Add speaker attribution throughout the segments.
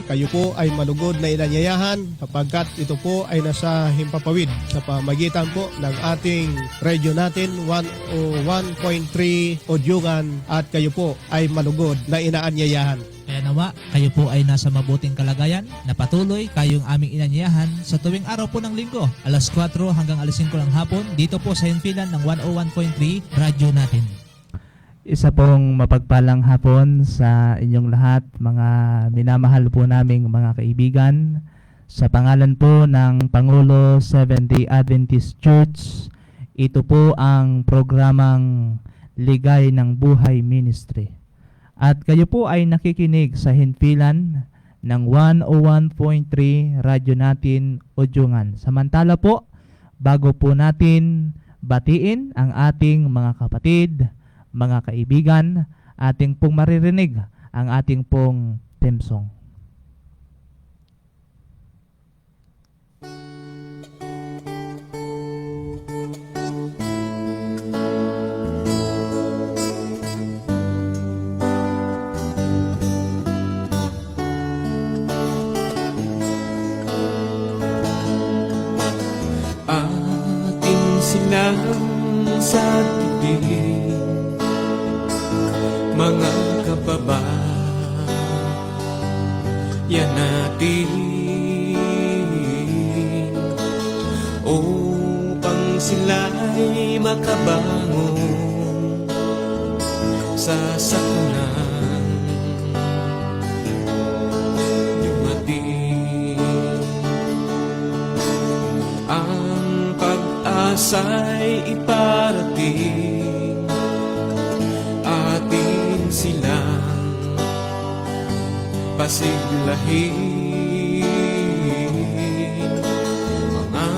Speaker 1: kayo po ay malugod na inanyayahan sapagkat ito po ay nasa himpapawid sa pamagitan po ng ating radio natin 101.3 Odyungan at kayo po ay malugod na inaanyayahan.
Speaker 2: Kaya nawa, kayo po ay nasa mabuting kalagayan na patuloy kayong aming inanyayahan sa tuwing araw po ng linggo, alas 4 hanggang alas 5 ng hapon, dito po sa himpilan ng 101.3 radyo natin.
Speaker 3: Isa pong mapagpalang hapon sa inyong lahat, mga minamahal po naming mga kaibigan. Sa pangalan po ng Pangulo Seventh-day Adventist Church, ito po ang programang Ligay ng Buhay Ministry. At kayo po ay nakikinig sa himpilan ng 101.3 radyo natin Odyungan. Samantala po, bago po natin batiin ang ating mga kapatid, mga kaibigan, ating pong maririnig ang ating pong theme song.
Speaker 4: Ating silang sa tibig, mga kababayan natin, upang sila'y makabangon sa sakunan dumating. Ang pag-asa'y iparating, atin silang pasiglahin, mga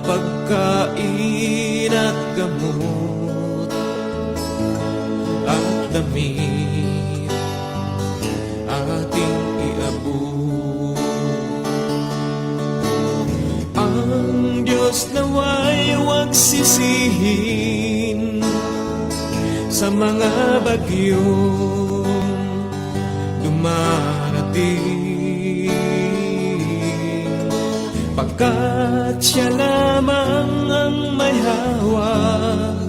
Speaker 4: pagkain at gamot at damit ating iabot. Ang Diyos nawa'y huwag sisihin sa mga bagyong dumarating, pagkat siya lamang ang may hawak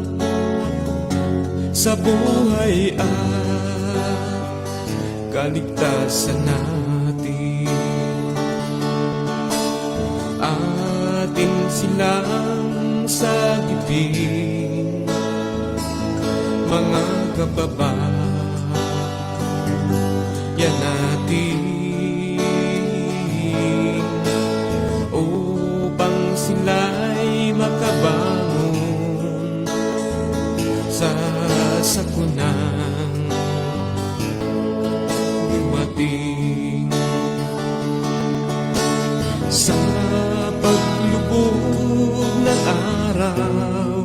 Speaker 4: sa buhay at kaligtasan natin. Atin silang sagipin, mga kababayan natin, upang sila'y makabangon sa sakunang dumating. Sa paglubog ng araw,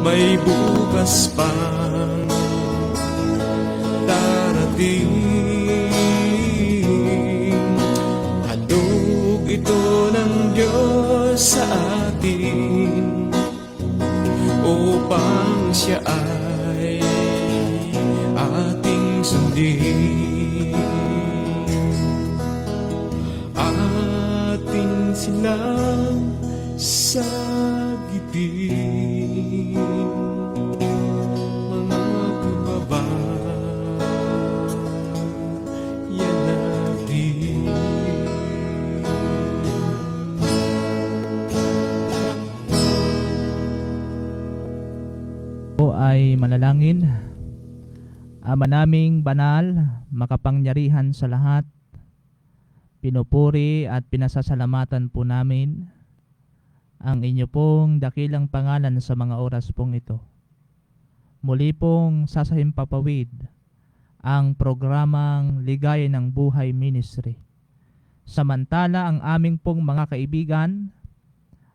Speaker 4: may bukas pang darating. Handog ito ng Diyos sa atin, upang siya ay ating sundin. Atin silang sagipin, mga kababayan natin.
Speaker 3: Po ay manalangin. Ama naming banal, makapangyarihan sa lahat, pinupuri at pinasasalamatan po namin ang inyo pong dakilang pangalan sa mga oras pong ito. Muli pong sasahimpapawid ang programang Ligay ng Buhay Ministry. Samantala ang aming pong mga kaibigan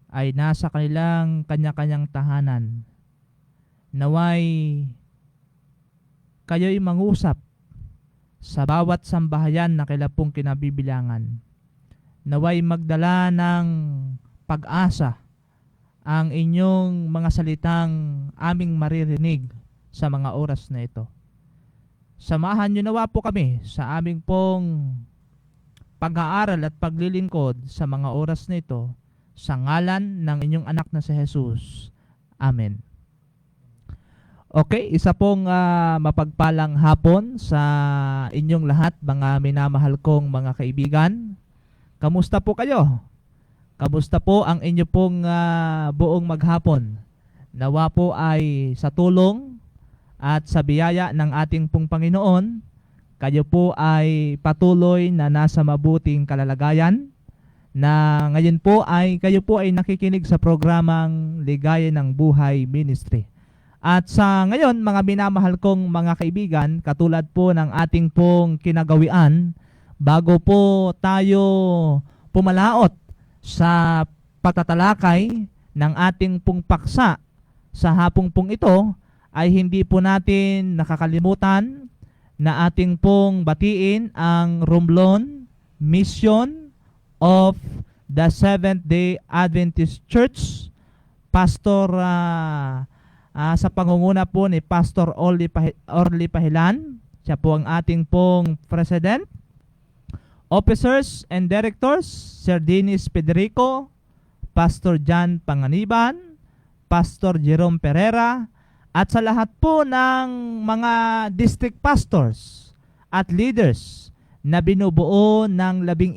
Speaker 3: ay nasa kanilang kanya-kanyang tahanan. Naway kayo'y mangusap sa bawat sambahayan na kaila pong kinabibilangan. Naway magdala ng pag-asa ang inyong mga salitang aming maririnig sa mga oras na ito. Samahan nyo nawa po kami sa aming pong pag-aaral at paglilingkod sa mga oras na ito sa ngalan ng inyong anak na si Jesus. Amen. Okay, isa pong mapagpalang hapon sa inyong lahat, mga minamahal kong mga kaibigan. Kamusta po kayo? Kamusta po ang inyo pong buong maghapon? Nawa po ay sa tulong at sa biyaya ng ating pong Panginoon, kayo po ay patuloy na nasa mabuting kalalagayan, na ngayon po ay kayo po ay nakikinig sa programang Ligaya ng Buhay Ministry. At sa ngayon, mga minamahal kong mga kaibigan, katulad po ng ating pong kinagawian, bago po tayo pumalaot sa pagtatalakay ng ating pong paksa sa hapong pong ito, ay hindi po natin nakakalimutan na ating pong batiin ang Romblon Mission of the Seventh-day Adventist Church, Pastor sa pangunguna po ni Pastor Orly Pahilan. Siya po ang ating pong President. Officers and Directors, Sir Dennis Pedrico, Pastor John Panganiban, Pastor Jerome Pereira, at sa lahat po ng mga district pastors at leaders na binubuo ng 11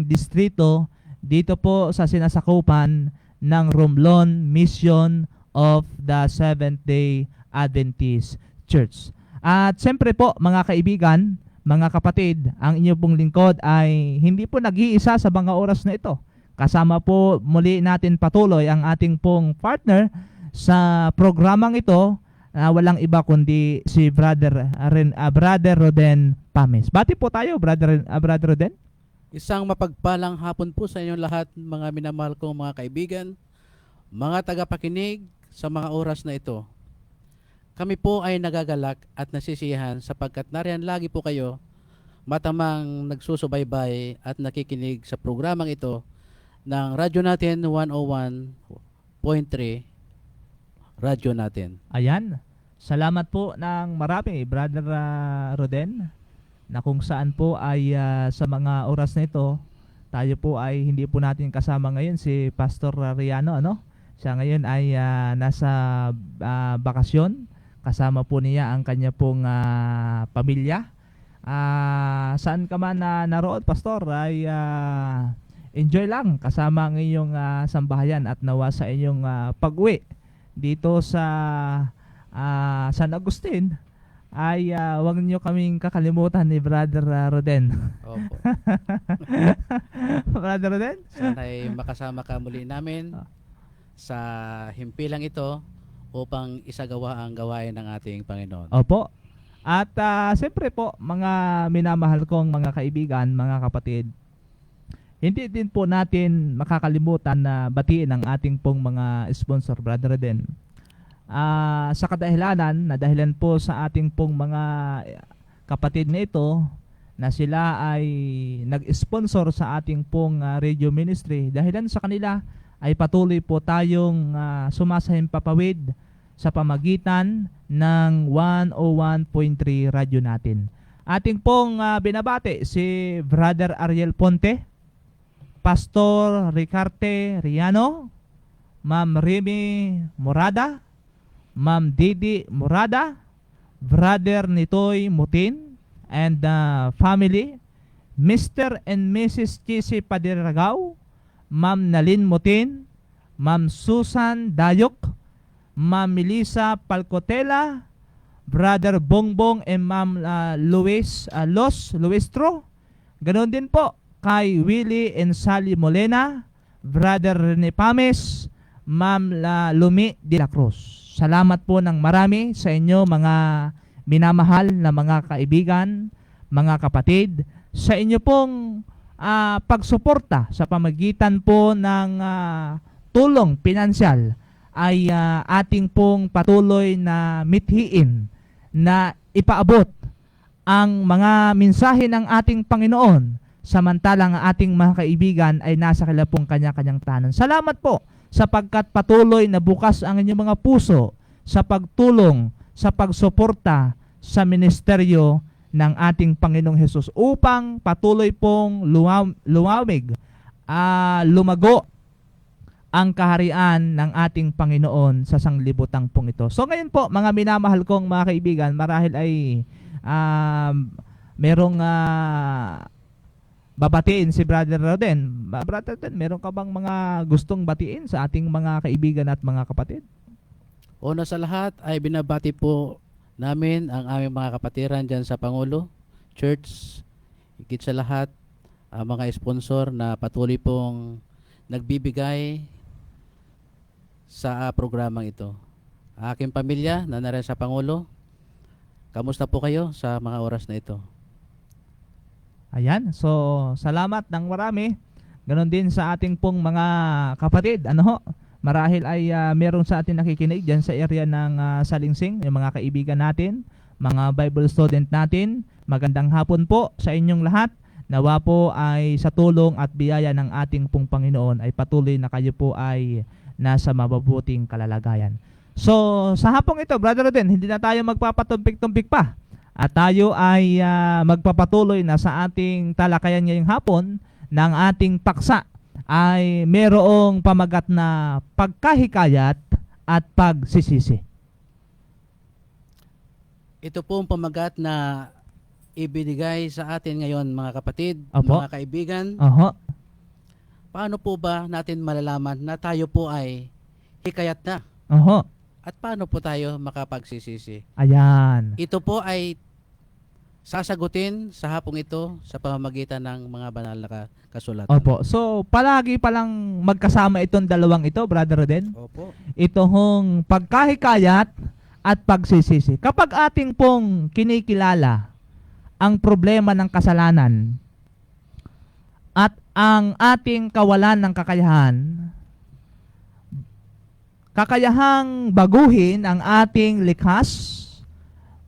Speaker 3: distrito dito po sa sinasakupan ng Romblon Mission of the Seventh-day Adventist Church. At siyempre po mga kaibigan, mga kapatid, ang inyo pong lingkod ay hindi po nag-iisa sa mga oras na ito. Kasama po muli natin patuloy ang ating pong partner sa programang ito, walang iba kundi si Brother Roden Pames. Bati po tayo, Brother Roden.
Speaker 5: Isang mapagpalang hapon po sa inyong lahat, mga minamahal kong mga kaibigan, mga tagapakinig sa mga oras na ito. Kami po ay nagagalak at nasisiyahan sapagkat nariyan lagi po kayo, matamang nagsusubaybay at nakikinig sa programang ito ng radyo natin 101.3 radyo natin.
Speaker 3: Ayan. Salamat po ng marami, Brother Roden, na kung saan po ay sa mga oras na ito, tayo po ay hindi po natin kasama ngayon si Pastor Riano, ano? Siya ngayon ay nasa bakasyon. Kasama po niya ang kanya pong pamilya. Saan ka man naroon, Pastor, ay enjoy lang kasama ang iyong sambahayan at nawa sa inyong pag-uwi dito sa San Agustin ay huwag niyo kaming kakalimutan ni Brother Roden.
Speaker 5: Opo.
Speaker 3: Brother Roden?
Speaker 5: Sana'y makasama ka muli namin sa himpilang ito upang isagawa ang gawain ng ating Panginoon.
Speaker 3: Opo. At siyempre po, mga minamahal kong mga kaibigan, mga kapatid, hindi din po natin makakalimutan na batiin ang ating pong mga sponsor, Brother Roden. Sa kadahilanan, na dahilan po sa ating pong mga kapatid na ito, na sila ay nag-sponsor sa ating pong radio ministry. Dahilan sa kanila ay patuloy po tayong sumasahimpapawid sa pamagitan ng 101.3 radyo natin. Ating pong binabati si Brother Ariel Ponte, Pastor Ricarte Riano, Ma'am Remy Morada, Ma'am Didi Morada, Brother Nitoy Mutin and family, Mr. and Mrs. Chisi Padiragaw, Ma'am Nalin Mutin, Ma'am Susan Dayok, Ma'am Melissa Palcotela, Brother Bongbong and Ma'am Los Luistro. Ganoon din po kay Willie and Sally Molena, Brother Rene Pames, Ma'am Lumi de la Cruz. Salamat po ng marami sa inyo mga minamahal na mga kaibigan, mga kapatid, sa inyo pong pagsuporta sa pamagitan po ng tulong pinansyal ay ating pong patuloy na mithiin na ipaabot ang mga mensahe ng ating Panginoon samantalang ang ating mga kaibigan ay nasa kilapong kanya-kanyang tahanan. Salamat po sapagkat patuloy na bukas ang inyong mga puso sa pagtulong, sa pagsuporta sa ministeryo ng ating Panginoong Hesus upang patuloy pong lumamig, lumago ang kaharian ng ating Panginoon sa sanglibutang pong ito. So ngayon po, mga minamahal kong mga kaibigan, marahil ay merong babatiin si Brother Roden. Brother Roden, meron ka bang mga gustong batiin sa ating mga kaibigan at mga kapatid?
Speaker 5: Una sa lahat ay binabati po namin ang aming mga kapatiran dyan sa Pangulo Church. Higit sa lahat, ang mga sponsor na patuloy pong nagbibigay sa programang ito. Aking pamilya na narin sa Pangulo, kamusta po kayo sa mga oras na ito?
Speaker 3: Ayan, so salamat ng marami. Ganon din sa ating pong mga kapatid. Ano ho? Marahil ay meron sa atin nakikinig dyan sa area ng Salingsing, yung mga kaibigan natin, mga Bible student natin. Magandang hapon po sa inyong lahat. Nawa po ay sa tulong at biyaya ng ating pong Panginoon ay patuloy na kayo po ay nasa mabubuting kalalagayan. So, sa hapong ito, Brother Roden, hindi na tayo magpapatumpik-tumpik pa. At tayo ay magpapatuloy na sa ating talakayan ngayong hapon ng ating paksa ay merong pamagat na pagkahikayat at pagsisisi.
Speaker 5: Ito po ang pamagat na ibinigay sa atin ngayon, mga kapatid,
Speaker 3: Opo.
Speaker 5: mga kaibigan.
Speaker 3: Oho.
Speaker 5: Paano po ba natin malalaman na tayo po ay hikayat na?
Speaker 3: Oho.
Speaker 5: At paano po tayo makapagsisisi?
Speaker 3: Ayan.
Speaker 5: Ito po ay sasagutin sa hapong ito sa pamamagitan ng mga banal na kasulatan.
Speaker 3: Opo. So, palagi palang magkasama itong dalawang ito, Brother Roden.
Speaker 5: Opo.
Speaker 3: Itong pagkahikayat at pagsisisi. Kapag ating pong kinikilala ang problema ng kasalanan at ang ating kawalan ng kakayahang baguhin ang ating likhas,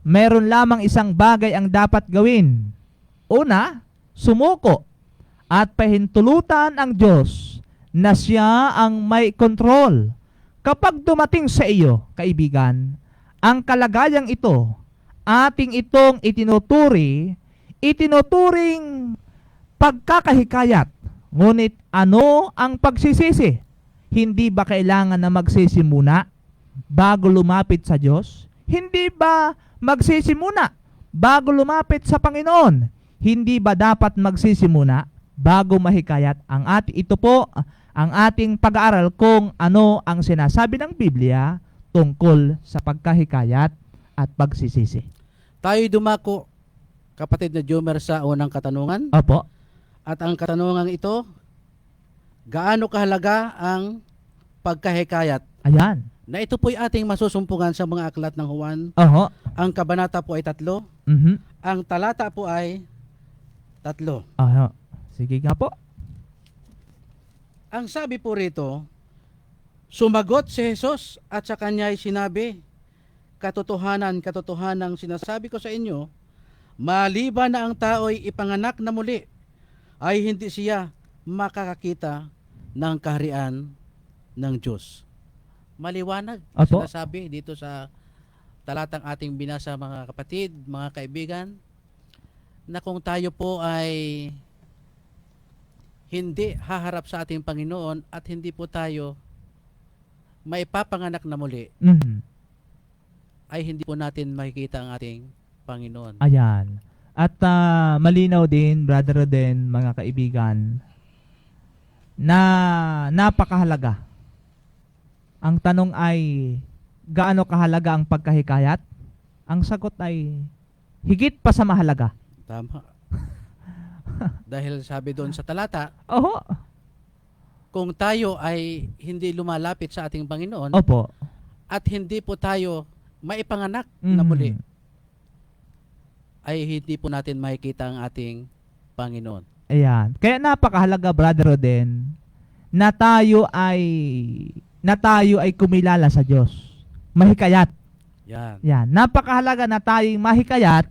Speaker 3: meron lamang isang bagay ang dapat gawin. Una, sumuko at pahintulutan ang Diyos na siya ang may kontrol. Kapag dumating sa iyo, kaibigan, ang kalagayang ito, ating itong itinuturing pagkakahikayat. Ngunit ano ang pagsisisi? Hindi ba kailangan na magsisi muna bago lumapit sa Diyos? Hindi ba magsisi muna bago lumapit sa Panginoon? Hindi ba dapat magsisi muna bago mahikayat? Ito po ang ating pag-aaral kung ano ang sinasabi ng Biblia tungkol sa pagkahikayat at pagsisisi.
Speaker 5: Tayo dumako, kapatid na Jomer, sa unang katanungan.
Speaker 3: Opo.
Speaker 5: At ang katanungan ito, gaano kahalaga ang pagkahikayat?
Speaker 3: Ayan.
Speaker 5: Na ito po'y ating masusumpungan sa mga aklat ng Juan.
Speaker 3: Oho.
Speaker 5: Ang kabanata po ay 3.
Speaker 3: Mhm.
Speaker 5: Ang talata po ay 3.
Speaker 3: Oho. Sige nga po.
Speaker 5: Ang sabi po rito, sumagot si Jesus at sa kanya ay sinabi, katotohanan, katotohanan sinasabi ko sa inyo, maliban na ang tao'y ipanganak na muli, ay hindi siya makakakita ng kaharian ng Diyos. Maliwanag
Speaker 3: Opo.
Speaker 5: sinasabi dito sa talatang ating binasa, mga kapatid, mga kaibigan, na kung tayo po ay hindi haharap sa ating Panginoon at hindi po tayo maipapanganak na muli,
Speaker 3: Mhm.
Speaker 5: ay hindi po natin makikita ang ating Panginoon.
Speaker 3: Ayan. At malinaw din, Brother Roden, mga kaibigan, na napakahalaga. Ang tanong ay, gaano kahalaga ang pagkahikayat? Ang sagot ay, higit pa sa mahalaga.
Speaker 5: Tama. Dahil sabi doon sa talata,
Speaker 3: Oho.
Speaker 5: kung tayo ay hindi lumalapit sa ating Panginoon
Speaker 3: Opo.
Speaker 5: at hindi po tayo maipanganak na
Speaker 3: Mhm.
Speaker 5: muli, ay hindi po natin makikita ang ating Panginoon.
Speaker 3: Ayan. Kaya napakahalaga, Brother Roden, na tayo ay kumilala sa Diyos. Mahikayat.
Speaker 5: Yan.
Speaker 3: Yan. Napakahalaga na tayong mahikayat,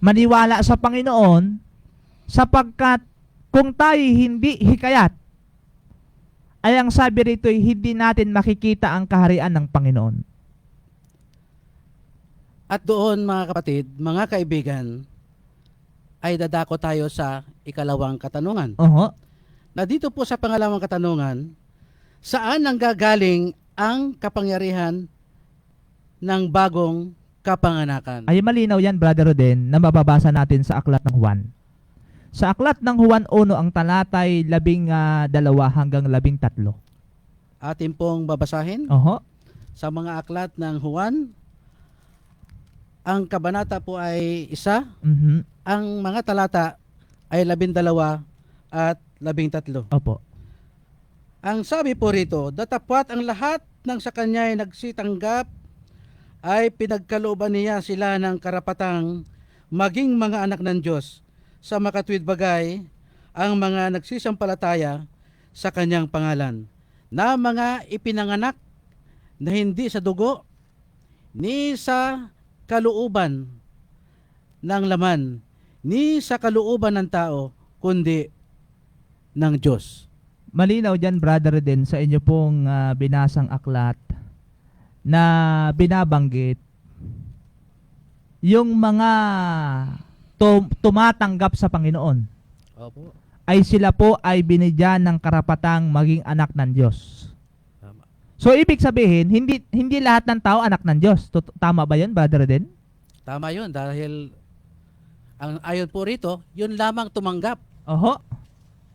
Speaker 3: maniwala sa Panginoon, sapagkat kung tayo hindi hikayat, ay ang sabi rito ay hindi natin makikita ang kaharian ng Panginoon.
Speaker 5: At doon mga kapatid, mga kaibigan, ay dadako tayo sa ikalawang katanungan.
Speaker 3: Oho.
Speaker 5: Na dito po sa pangalawang katanungan, saan nanggagaling ang kapangyarihan ng bagong kapanganakan?
Speaker 3: Ay malinaw yan, Brother Roden, na mababasa natin sa aklat ng Juan. Sa aklat ng Juan 1, ang talatay 12 hanggang 13.
Speaker 5: Atin pong babasahin
Speaker 3: Oho.
Speaker 5: sa mga aklat ng Juan. Ang kabanata po ay 1,
Speaker 3: Mhm.
Speaker 5: ang mga talata ay 12 at 13.
Speaker 3: Opo.
Speaker 5: Ang sabi po rito, datapwat ang lahat ng sa kanya ay nagsitanggap ay pinagkalooban niya sila ng karapatang maging mga anak ng Diyos sa makatwid bagay ang mga nagsisampalataya sa kanyang pangalan, na mga ipinanganak na hindi sa dugo ni sa kalooban ng laman ni sa kalooban ng tao kundi ng Diyos.
Speaker 3: Malinaw dyan, Brother Roden, sa inyo pong binasang aklat na binabanggit yung mga tumatanggap sa Panginoon
Speaker 5: Opo.
Speaker 3: ay sila po ay binigyan ng karapatang maging anak ng Diyos.
Speaker 5: Tama.
Speaker 3: So ibig sabihin, hindi lahat ng tao anak ng Diyos. Tama ba 'yun, Brother Roden?
Speaker 5: Tama yun dahil ang ayon po rito, yun lamang tumanggap
Speaker 3: Oho.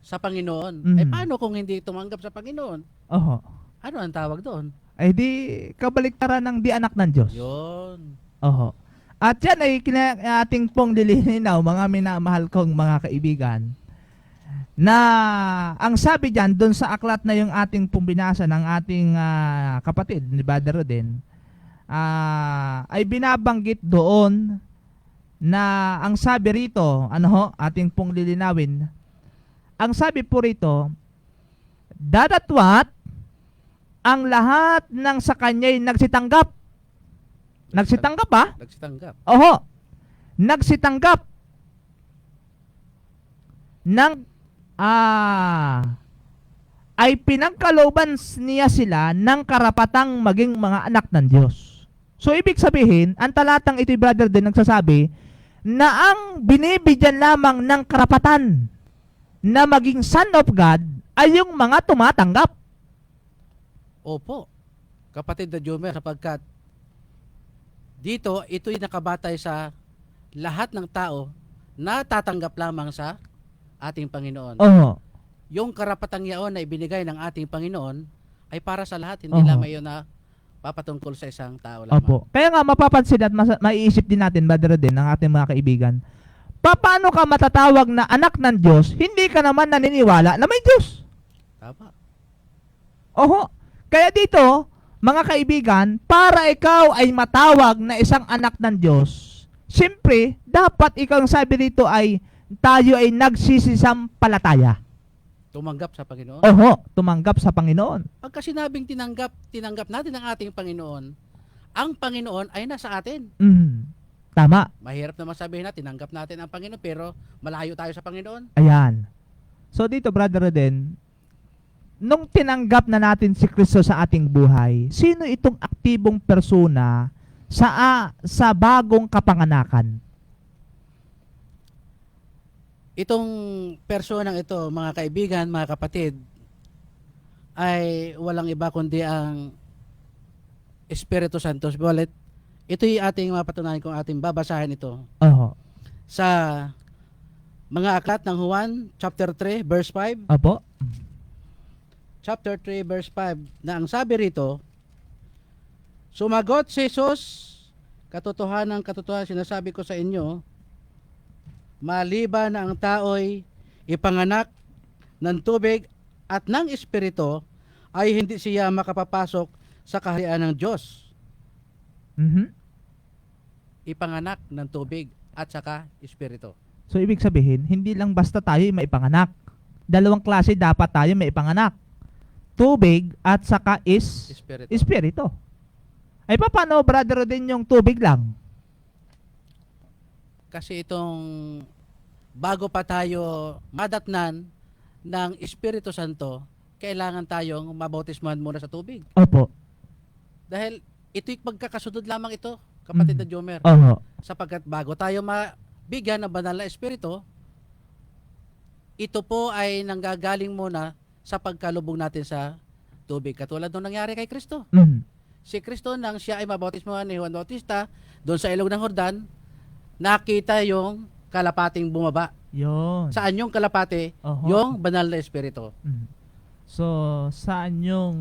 Speaker 5: sa Panginoon.
Speaker 3: Mhm.
Speaker 5: Eh paano kung hindi tumanggap sa Panginoon?
Speaker 3: Oho.
Speaker 5: Ano ang tawag doon?
Speaker 3: Ay di kabaliktaran ng di anak ng Diyos.
Speaker 5: Yun.
Speaker 3: Oho. At yan ay ating pong lilinaw, mga minamahal kong mga kaibigan, na ang sabi dyan, doon sa aklat na yung ating pong binasa ng ating kapatid, ni Brother Roden, ay binabanggit doon na ang sabi rito, ating pong lilinawin, ang sabi po rito, dadatwat ang lahat ng sa kanya'y nagsitanggap. Nagsitanggap ba?
Speaker 5: Nagsitanggap.
Speaker 3: Oho. Nagsitanggap ng ay pinagkalooban niya sila ng karapatang maging mga anak ng Diyos. So ibig sabihin, ang talatang ito, Brother, din nagsasabi na ang binibigyan lamang ng karapatan na maging son of God ay yung mga tumatanggap.
Speaker 5: Opo. Kapatid na Jomer, sapagkat dito, ito'y nakabatay sa lahat ng tao na tatanggap lamang sa ating Panginoon.
Speaker 3: Oho.
Speaker 5: Yung karapatang yaon na ibinigay ng ating Panginoon ay para sa lahat, hindi
Speaker 3: Oho.
Speaker 5: lamang yun na papatungkol sa isang tao lamang.
Speaker 3: Opo. Kaya nga mapapansin at maiisip din natin, Brother din, ng ating mga kaibigan, paano ka matatawag na anak ng Diyos, hindi ka naman naniniwala na may Diyos?
Speaker 5: Tama.
Speaker 3: Oho. Kaya dito, mga kaibigan, para ikaw ay matawag na isang anak ng Diyos, siyempre, dapat ikaw ang sabi dito ay tayo ay nagsisisampalataya.
Speaker 5: Tumanggap sa Panginoon.
Speaker 3: Oho, tumanggap sa Panginoon.
Speaker 5: Pagka sinabing tinanggap natin ang ating Panginoon, ang Panginoon ay nasa atin.
Speaker 3: Tama.
Speaker 5: Mahirap naman sabihin na tinanggap natin ang Panginoon pero malayo tayo sa Panginoon.
Speaker 3: Ayan. So dito, Brother Roden, nung tinanggap na natin si Kristo sa ating buhay, sino itong aktibong persona sa bagong kapanganakan?
Speaker 5: Itong personang ito, mga kaibigan, mga kapatid, ay walang iba kundi ang Espiritu Santo. Balit, ito'y ating mapatunayan kung ating babasahin ito
Speaker 3: Oho.
Speaker 5: sa mga aklat ng Juan, chapter 3, verse 5.
Speaker 3: Opo.
Speaker 5: Chapter 3, verse 5, na ang sabi rito, sumagot si Jesus, katotohanan sinasabi ko sa inyo, maliban na ang tao'y ipanganak ng tubig at ng Espiritu, ay hindi siya makapapasok sa kaharian ng Diyos.
Speaker 3: Mhm.
Speaker 5: Ipanganak ng tubig at saka Espiritu.
Speaker 3: So ibig sabihin, hindi lang basta tayo ay maipanganak. Dalawang klase dapat tayo maipanganak. Tubig at saka
Speaker 5: Espiritu.
Speaker 3: Espiritu. Ay paano, Brother, din yung tubig lang?
Speaker 5: Kasi itong bago pa tayo madatnan ng Espiritu Santo, kailangan tayong mabautismuhan muna sa tubig.
Speaker 3: Opo.
Speaker 5: Dahil ito'y pagkakasunod lamang ito, kapatid na Jomer.
Speaker 3: Oho.
Speaker 5: Sapagkat bago tayo mabigyan ng banal na espiritu, ito po ay nanggagaling muna sa pagkalubog natin sa tubig. Katulad nung nangyari kay Kristo.
Speaker 3: Mm.
Speaker 5: Si Kristo nang siya ay mabautismohan ni Juan Bautista, doon sa ilog ng Jordan, nakita yung kalapating bumaba.
Speaker 3: Yun.
Speaker 5: Saan yung kalapate?
Speaker 3: Oho.
Speaker 5: Yung banal na espiritu.
Speaker 3: Mm. So, saan yung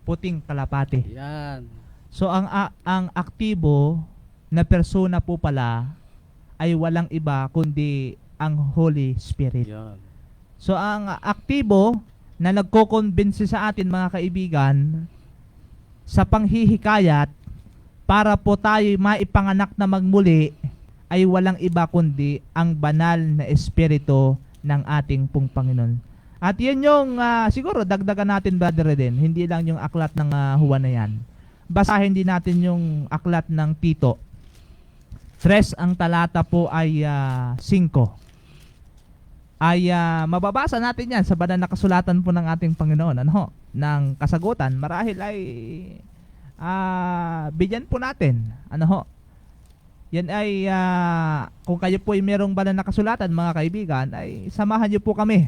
Speaker 3: puting kalapate?
Speaker 5: Yan.
Speaker 3: So, ang aktibo na persona po pala ay walang iba kundi ang Holy Spirit.
Speaker 5: Yan.
Speaker 3: So, ang aktibo na nagko-convince sa atin mga kaibigan sa panghihikayat para po tayo maipanganak na magmuli ay walang iba kundi ang banal na espiritu ng ating pong Panginoon. At yan yung siguro dagdagan natin, Brother Eden, hindi lang yung aklat ng Juan na yan. Basahin din natin yung aklat ng Tito. 3 ang talata po ay 5. Ay mababasa natin yan sa banal na kasulatan po ng ating Panginoon. Ano ho? Ng kasagutan. Marahil ay bigyan po natin. Ano ho? Yan ay kung kayo po ay merong banal na kasulatan mga kaibigan, ay samahan niyo po kami.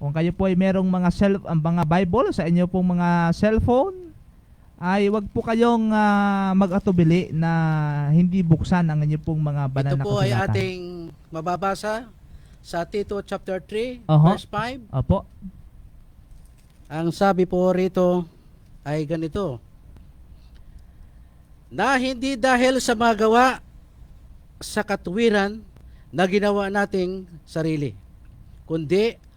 Speaker 3: Kung kayo po ay merong mga Bible sa inyo pong mga cellphone, ay wag po kayong mag-atubili na hindi buksan ang inyo pong mga banal
Speaker 5: Ito
Speaker 3: na
Speaker 5: po ay
Speaker 3: kasulatan.
Speaker 5: ating mababasa sa Tito chapter 3,
Speaker 3: Oho.
Speaker 5: verse 5.
Speaker 3: Opo.
Speaker 5: Ang sabi po rito ay ganito: na hindi dahil sa mga gawa sa katuwiran na ginawa nating sarili, kundi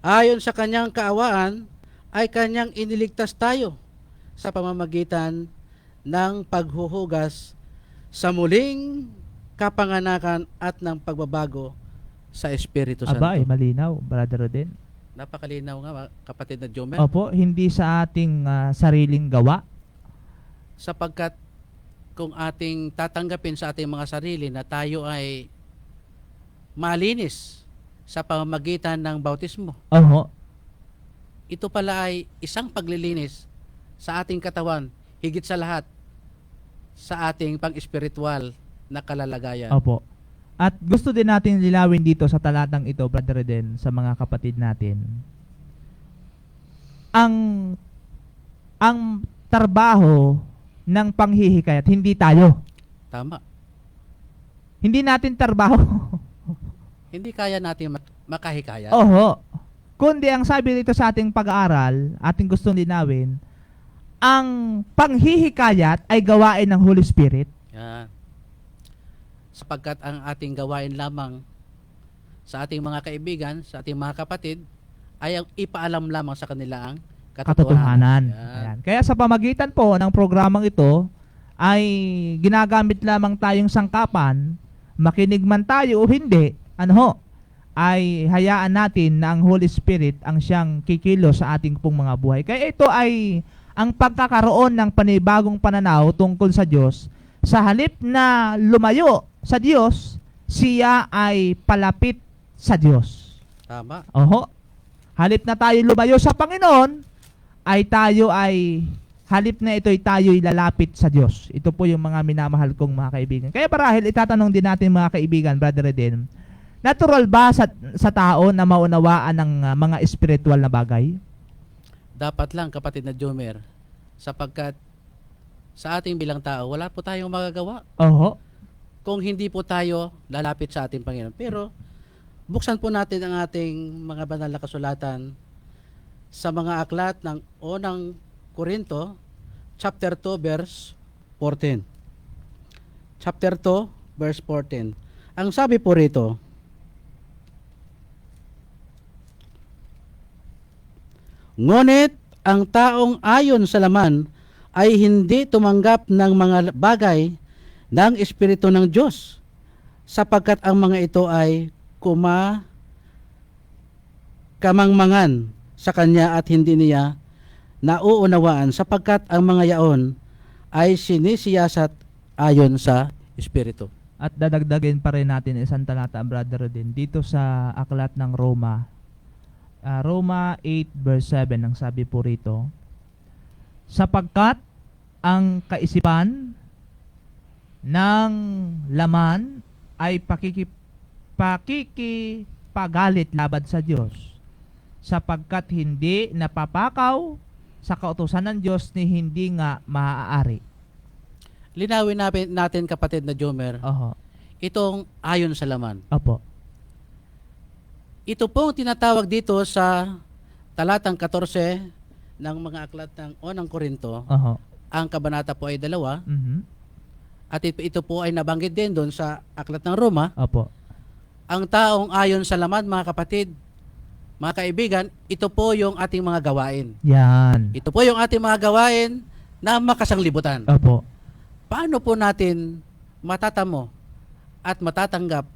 Speaker 5: ayon sa kanyang kaawaan ay kanyang iniligtas tayo sa pamamagitan ng paghuhugas sa muling kapanganakan at ng pagbabago sa Espiritu Santo.
Speaker 3: Aba, malinaw, Brother Roden.
Speaker 5: Napakalinaw nga kapatid na Jomer.
Speaker 3: Opo, hindi sa ating sariling gawa.
Speaker 5: Sapagkat kung ating tatanggapin sa ating mga sarili na tayo ay malinis sa pamamagitan ng bautismo,
Speaker 3: Oho.
Speaker 5: ito pala ay isang paglilinis sa ating katawan, higit sa lahat sa ating pang-espiritual na kalalagayan.
Speaker 3: Opo. At gusto din natin lilawin dito sa talatang ito, Brother Eden, sa mga kapatid natin. Ang trabaho ng panghihikayat, hindi tayo.
Speaker 5: Tama.
Speaker 3: Hindi natin trabaho.
Speaker 5: Hindi kaya natin makahikayat.
Speaker 3: Oho. Kundi ang sabi dito sa ating pag-aaral, ating gustong linawin, ang panghihikayat ay gawain ng Holy Spirit.
Speaker 5: Yan. Sapagkat ang ating gawain lamang sa ating mga kaibigan, sa ating mga kapatid, ay ang ipaalam lamang sa kanila ang
Speaker 3: Katotohanan.
Speaker 5: Yan.
Speaker 3: Ayan. Kaya sa pamagitan po ng programang ito, ay ginagamit lamang tayong sangkapan, makinig man tayo o hindi, ano ho, ay hayaan natin na ang Holy Spirit ang siyang kikilos sa ating pong mga buhay. Kaya ito ay ang pagkakaroon ng panibagong pananaw tungkol sa Diyos. Sa halip na lumayo sa Diyos, siya ay palapit sa Diyos.
Speaker 5: Tama.
Speaker 3: Oho. Halip na tayo lumayo sa Panginoon, ay tayo ay halip na ito'y tayo'y lalapit sa Diyos. Ito po yung mga minamahal kong mga kaibigan. Kaya marahil itatanong din natin mga kaibigan, Brother Eden, natural ba sa tao na maunawaan ng mga espiritual na bagay?
Speaker 5: Dapat lang, kapatid na Jomer, sapagkat sa ating bilang tao, wala po tayong magagawa
Speaker 3: Oho.
Speaker 5: kung hindi po tayo lalapit sa ating Panginoon. Pero buksan po natin ang ating mga banal na kasulatan sa mga aklat ng unang Korinto, chapter 2, verse 14. Chapter 2, verse 14. Ang sabi po rito, ngunit ang taong ayon sa laman ay hindi tumanggap ng mga bagay ng Espiritu ng Diyos, sapagkat ang mga ito ay kamangmangan sa Kanya at hindi niya nauunawaan, sapagkat ang mga yaon ay sinisiyasat ayon sa Espiritu.
Speaker 3: At dadagdagin pa rin natin isang talata, Brother din, dito sa aklat ng Roma. Roma 8 verse 7, ang sabi po rito, sapagkat ang kaisipan ng laman ay pakikipagalit laban sa Diyos, sapagkat hindi napapakaw sa kautusan ng Diyos ni hindi nga maaari.
Speaker 5: Linawin natin kapatid na Jomer,
Speaker 3: Oho.
Speaker 5: itong ayon sa laman.
Speaker 3: Opo.
Speaker 5: Ito pong tinatawag dito sa talatang 14 ng mga aklat ng Unang Korinto.
Speaker 3: Oho.
Speaker 5: Ang kabanata po ay 2
Speaker 3: Mhm.
Speaker 5: at ito po ay nabanggit din doon sa aklat ng Roma.
Speaker 3: Opo.
Speaker 5: Ang taong ayon sa laman, mga kapatid, mga kaibigan, ito po yung ating mga gawain.
Speaker 3: Yan.
Speaker 5: Ito po yung ating mga gawain na makasanglibutan.
Speaker 3: Opo.
Speaker 5: Paano po natin matatamo at matatanggap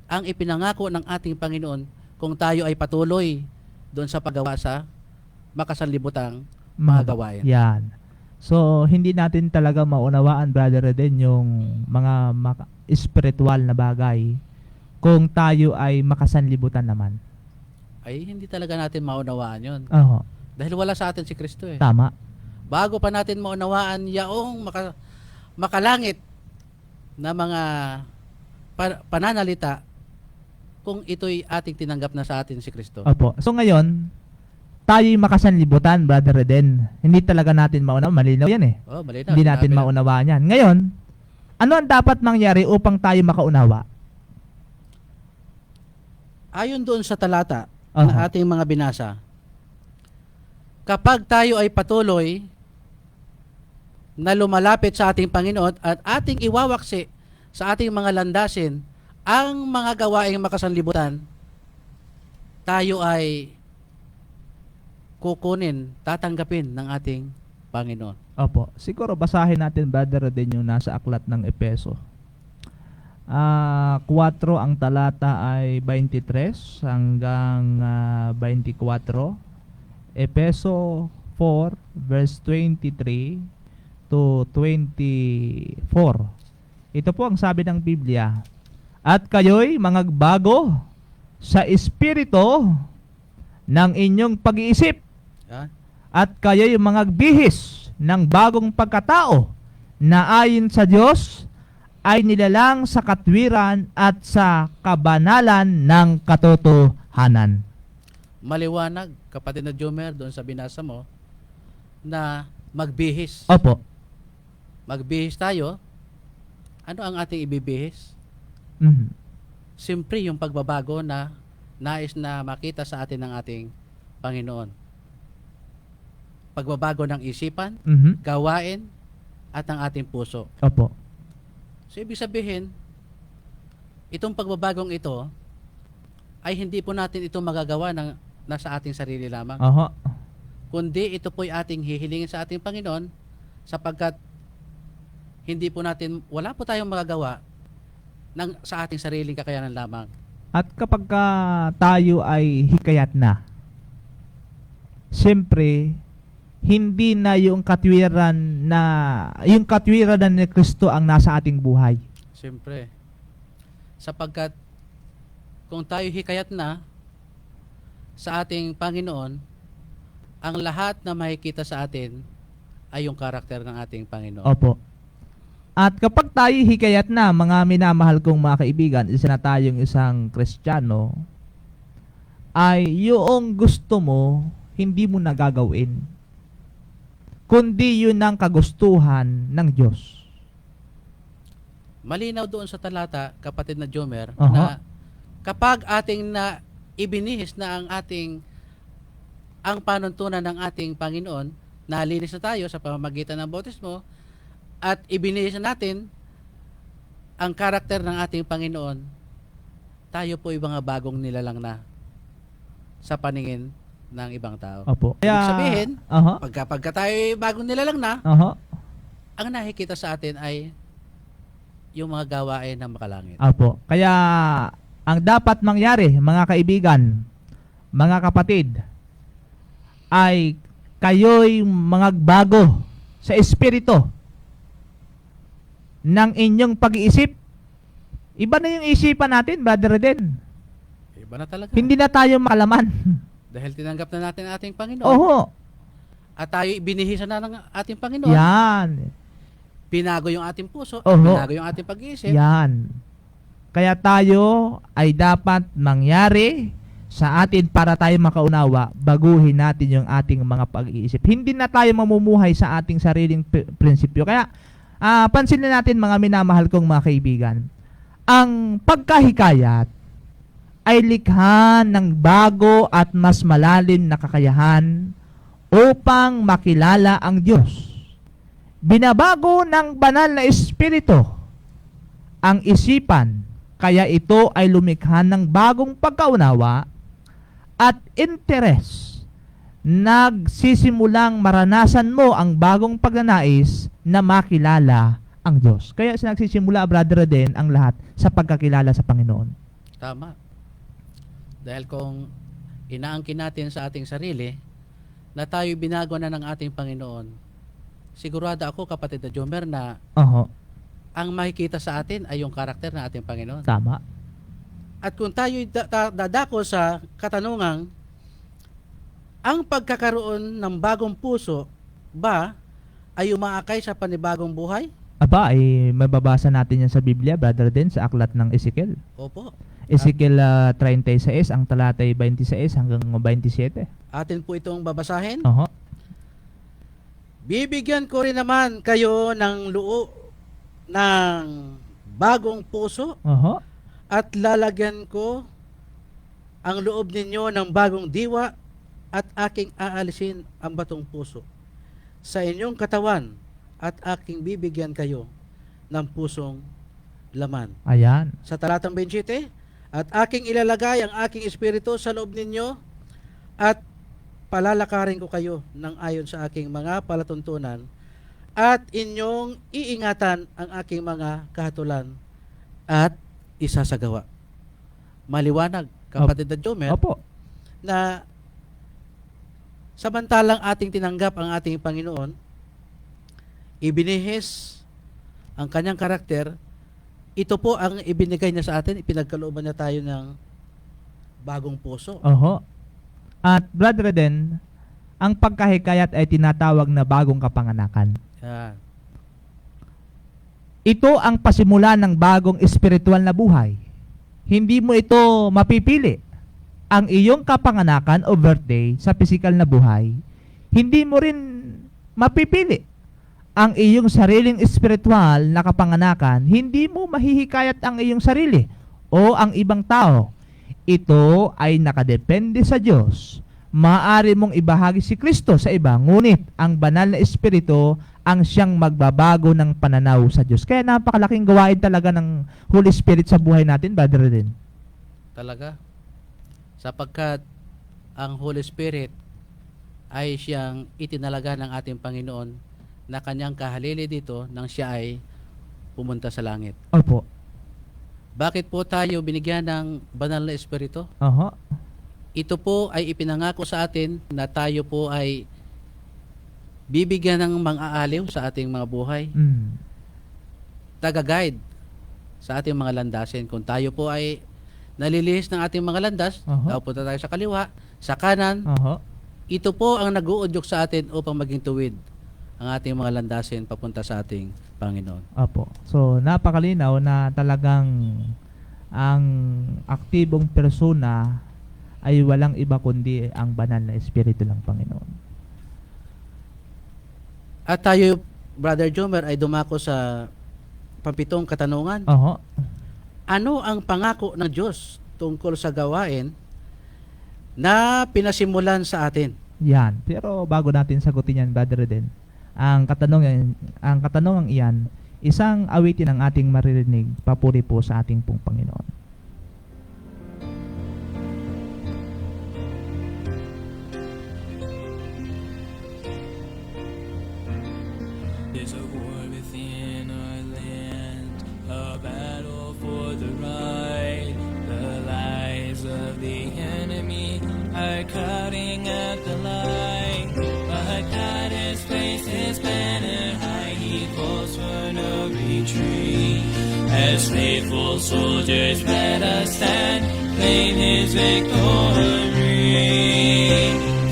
Speaker 5: ang ipinangako ng ating Panginoon kung tayo ay patuloy doon sa paggawa sa makasanlibutang mga gawain?
Speaker 3: Yan. So, hindi natin talaga maunawaan, Brother Reden, yung mga spiritual na bagay kung tayo ay makasanlibutan naman.
Speaker 5: Ay, hindi talaga natin maunawaan yun.
Speaker 3: Oho.
Speaker 5: Dahil wala sa atin si Kristo eh.
Speaker 3: Tama.
Speaker 5: Bago pa natin maunawaan yaong makalangit na mga pananalita kung ito'y ating tinanggap na sa atin si Kristo.
Speaker 3: Opo. So, ngayon, tayo'y makasanlibutan, Brother Reden. Hindi talaga natin maunawaan. Malinaw yan eh.
Speaker 5: Oh, malinaw.
Speaker 3: Hindi natin
Speaker 5: Sinabi na.
Speaker 3: maunawaan yan. Ngayon, ano ang dapat mangyari upang tayo makaunawa?
Speaker 5: Ayon doon sa talata
Speaker 3: Aha.
Speaker 5: na ating mga binasa, kapag tayo ay patuloy na lumalapit sa ating Panginoon at ating iwawaksi sa ating mga landasin ang mga gawaing makasanlibutan, tayo ay kukunin, tatanggapin ng ating Panginoon.
Speaker 3: Opo. Siguro basahin natin, Brother Reden, yung nasa aklat ng Epeso. 4 ang talata ay 23 hanggang 24. Epeso 4 verse 23 to 24. Ito po ang sabi ng Biblia. At kayo'y mangagbago sa espiritu ng inyong pag-iisip,
Speaker 5: Ha?
Speaker 3: at kayo'y mangagbihis ng bagong pagkatao na ayon sa Diyos ay nilalang sa katwiran at sa kabanalan ng katotohanan.
Speaker 5: Maliwanag, kapatid na Jomer, doon sa binasa mo, na magbihis.
Speaker 3: Opo.
Speaker 5: Magbihis tayo. Ano ang ating ibibihis?
Speaker 3: Mhm.
Speaker 5: Siyempre yung pagbabago na nais na makita sa atin ng ating Panginoon. Pagbabago ng isipan,
Speaker 3: Mhm.
Speaker 5: gawain, at ng ating puso.
Speaker 3: Opo.
Speaker 5: So ibig sabihin, itong pagbabagong ito ay hindi po natin ito magagawa ng nasa ating sarili lamang.
Speaker 3: Oho.
Speaker 5: Kundi ito po'y ating hihilingin sa ating Panginoon sapagkat hindi po natin, wala po tayong magagawa sa ating sariling kakayanan lamang.
Speaker 3: At kapag tayo ay hikayat na, siyempre, hindi na yung katwiran ni Kristo ang nasa ating buhay.
Speaker 5: Siyempre. Sapagkat kung tayo hikayat na sa ating Panginoon, ang lahat na makikita sa atin ay yung karakter ng ating Panginoon.
Speaker 3: Opo. At kapag tayo hikayat na, mga minamahal kong mga kaibigan, isa na tayong isang Kristiyano, ay yung gusto mo, hindi mo nagagawin, kundi yun ang kagustuhan ng Diyos.
Speaker 5: Malinaw doon sa talata, kapatid na Jomer,
Speaker 3: Aha.
Speaker 5: na kapag ating na ibinihis na ang panuntunan ng ating Panginoon, nalinis na tayo sa pamamagitan ng bautismo, at ibinihis na natin ang karakter ng ating Panginoon, tayo po ay mga bagong nilalang na sa paningin ng ibang tao.
Speaker 3: Opo.
Speaker 5: Ibig sabihin,
Speaker 3: Aha.
Speaker 5: pagka tayo ay bagong nilalang na,
Speaker 3: Aha.
Speaker 5: ang nakikita sa atin ay yung mga gawain ng makalangit.
Speaker 3: Opo. Kaya, ang dapat mangyari, mga kaibigan, mga kapatid, ay kayo'y mangagbago sa espiritu ng inyong pag-iisip. Iba na yung isipan natin, Brother Reden.
Speaker 5: Iba na talaga.
Speaker 3: Hindi na tayo makalaman.
Speaker 5: Dahil tinanggap na natin ang ating Panginoon.
Speaker 3: Oho.
Speaker 5: At tayo binihisan na ng ating Panginoon.
Speaker 3: Yan.
Speaker 5: Pinago yung ating puso,
Speaker 3: Oho.
Speaker 5: pinago yung ating pag-iisip.
Speaker 3: Yan. Kaya tayo ay dapat mangyari sa atin para tayo makaunawa, baguhin natin yung ating mga pag-iisip. Hindi na tayo mamumuhay sa ating sariling prinsipyo. Kaya pansinin natin mga minamahal kong mga kaibigan, ang pagkahikayat ay likha ng bago at mas malalim na kakayahan upang makilala ang Diyos. Binabago ng banal na espiritu ang isipan, kaya ito ay lumikha ng bagong pagkaunawa at interes. Nagsisimulang maranasan mo ang bagong pagnanais na makilala ang Diyos. Kaya nagsisimula, brother, din ang lahat sa pagkakilala sa Panginoon.
Speaker 5: Tama. Dahil kung inaangkin natin sa ating sarili na tayo binago na ng ating Panginoon, sigurado ako, kapatid na Jomer, na
Speaker 3: Oho,
Speaker 5: ang makikita sa atin ay yung karakter ng ating Panginoon.
Speaker 3: tama.
Speaker 5: At kung tayo dadako sa katanungang, ang pagkakaroon ng bagong puso ba ay umaakay sa panibagong buhay?
Speaker 3: Aba, ay mababasa natin yan sa Biblia, brother, din sa aklat ng Ezekiel.
Speaker 5: Opo.
Speaker 3: Ezekiel 36, ang talatay 26 hanggang 27.
Speaker 5: Atin po itong babasahin.
Speaker 3: Oho.
Speaker 5: Bibigyan ko rin naman kayo ng ng bagong puso
Speaker 3: Oho.
Speaker 5: at lalagyan ko ang loob ninyo ng bagong diwa at aking aalisin ang batong puso sa inyong katawan at aking bibigyan kayo ng pusong laman.
Speaker 3: Ayan.
Speaker 5: Sa talatang 27, at aking ilalagay ang aking espiritu sa loob ninyo at palalakarin ko kayo ng ayon sa aking mga palatuntunan at inyong iingatan ang aking mga kahatulan at isasagawa. Maliwanag, kapatid na Jomer,
Speaker 3: Opo.
Speaker 5: na samantalang ating tinanggap ang ating Panginoon, ibinihis ang kanyang karakter, ito po ang ibinigay niya sa atin, ipinagkalooban niya tayo ng bagong puso.
Speaker 3: Oho. At brother din, ang pagkahikayat ay tinatawag na bagong kapanganakan.
Speaker 5: Yan.
Speaker 3: Ito ang pasimula ng bagong espiritual na buhay. Hindi mo ito mapipili. Ang iyong kapanganakan o birthday sa physical na buhay, hindi mo rin mapipili. Ang iyong sariling espiritual na kapanganakan, hindi mo mahihikayat ang iyong sarili o ang ibang tao. Ito ay nakadepende sa Diyos. Maaari mong ibahagi si Kristo sa iba, ngunit ang banal na espiritu ang siyang magbabago ng pananaw sa Diyos. Kaya napakalaking gawain talaga ng Holy Spirit sa buhay natin, brother din.
Speaker 5: Talaga. Sapagkat ang Holy Spirit ay siyang itinalaga ng ating Panginoon na kanyang kahalili dito nang siya ay pumunta sa langit.
Speaker 3: Opo.
Speaker 5: Bakit po tayo binigyan ng banal na espiritu?
Speaker 3: Oho.
Speaker 5: Ito po ay ipinangako sa atin na tayo po ay bibigyan ng mang-aaliw sa ating mga buhay. Taga-guide sa ating mga landasin. Kung tayo po ay nalilihis ng ating mga landas, punta tayo sa kaliwa, sa kanan,
Speaker 3: Oho.
Speaker 5: ito po ang nag-uudyok sa atin upang maging tuwid ang ating mga landasin papunta sa ating Panginoon.
Speaker 3: Opo. So, napakalinaw na talagang ang aktibong persona ay walang iba kundi ang banal na espiritu ng Panginoon.
Speaker 5: At tayo, Brother Jomer, ay dumako sa pampitong katanungan.
Speaker 3: Oho.
Speaker 5: Ano ang pangako ng Diyos tungkol sa gawain na pinasimulan sa atin?
Speaker 3: Yan. Pero bago natin sagutin yan, brother din, ang katanungang iyan, isang awitin ang ating maririnig, papuri po sa ating pong Panginoon.
Speaker 6: There's a war within our land, a battle for the right. The lies of the enemy are crowding at the light. But God has placed his banner high, he calls for no retreat. As faithful soldiers, let us stand, claim his victory.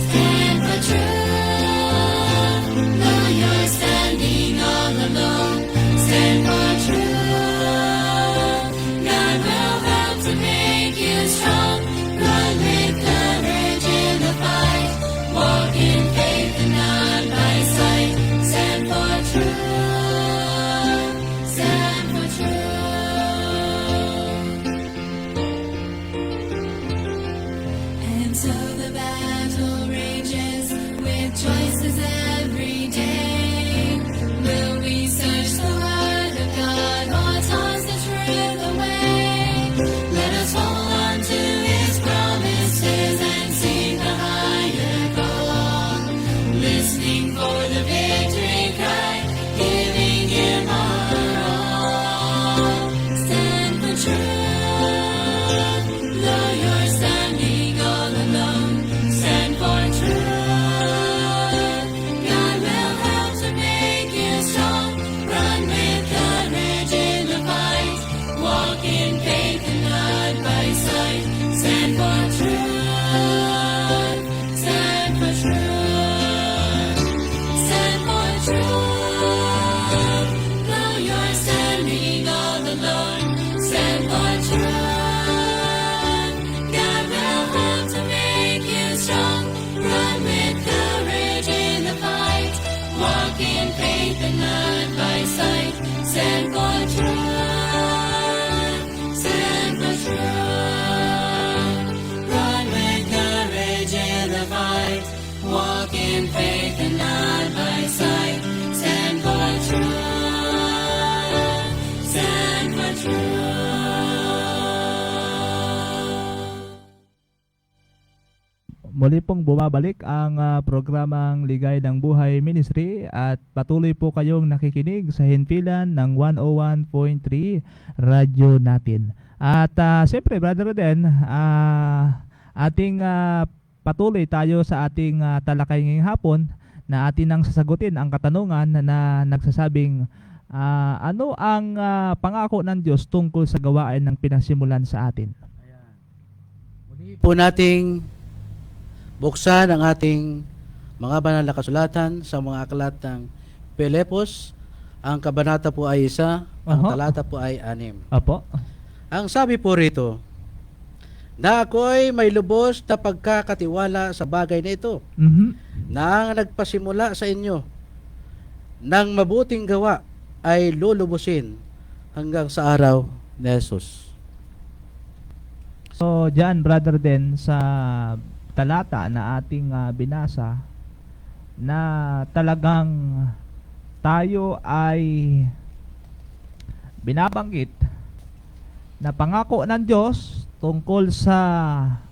Speaker 7: Stand for truth, though you're standing all alone. So the battle rages with choices every day. Will we search the word of God or toss the truth away? Let us hold on to his promises and seek a higher goal. Listening for the victory cry, giving him our all. Stand for truth, though you're standing all alone. Stand for truth, God will help to make you strong. Run with courage in the fight, walk in faith and not by sight. Stand for truth, stand for truth, stand for truth, though you're standing all alone. Stand for truth, God will help to make you strong. Run with courage in the fight, walk in faith and not by sight. Stand for truth, stand for truth, run with courage in the fight, walk in faith and not by sight. Stand for truth, stand for truth.
Speaker 3: Muli pong bumabalik ang programang Ligay ng Buhay Ministry at patuloy po kayong nakikinig sa himpilan ng 101.3 Radyo natin. At siyempre, Brother Roden, ating patuloy tayo sa ating talakay ngayong hapon na atin nang sasagutin ang katanungan na nagsasabing ano ang pangako ng Diyos tungkol sa gawain ng pinasimulan sa atin.
Speaker 5: Muli po nating buksan ang ating mga banal na kasulatan sa mga aklat ng Pilipos. Ang kabanata po ay 1, ang
Speaker 3: Aha.
Speaker 5: talata po ay 6.
Speaker 3: Opo.
Speaker 5: Ang sabi po rito, na ako'y may lubos na pagkakatiwala sa bagay na ito,
Speaker 3: Mhm.
Speaker 5: na ang nagpasimula sa inyo ng mabuting gawa ay lulubusin hanggang sa araw ni Jesus.
Speaker 3: So, diyan, Brother Den, sa talata na ating binasa, na talagang tayo ay binabanggit na pangako ng Diyos tungkol sa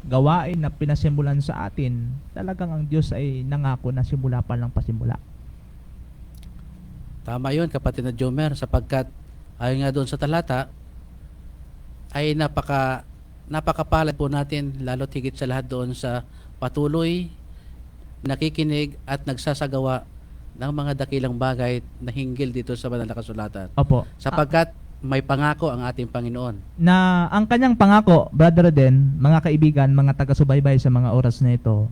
Speaker 3: gawain na pinasimulan sa atin. Talagang ang Diyos ay nangako na simula pa lang pasimula.
Speaker 5: Tama yun, kapatid na Jomer, sapagkat ayon nga doon sa talata, ay napakapalad po natin, lalo higit sa lahat doon sa patuloy, nakikinig at nagsasagawa ng mga dakilang bagay na hinggil dito sa banal na kasulatan.
Speaker 3: Opo.
Speaker 5: Sapagkat may pangako ang ating Panginoon.
Speaker 3: Na ang kanyang pangako, Brother Den, mga kaibigan, mga taga-subaybay sa mga oras na ito,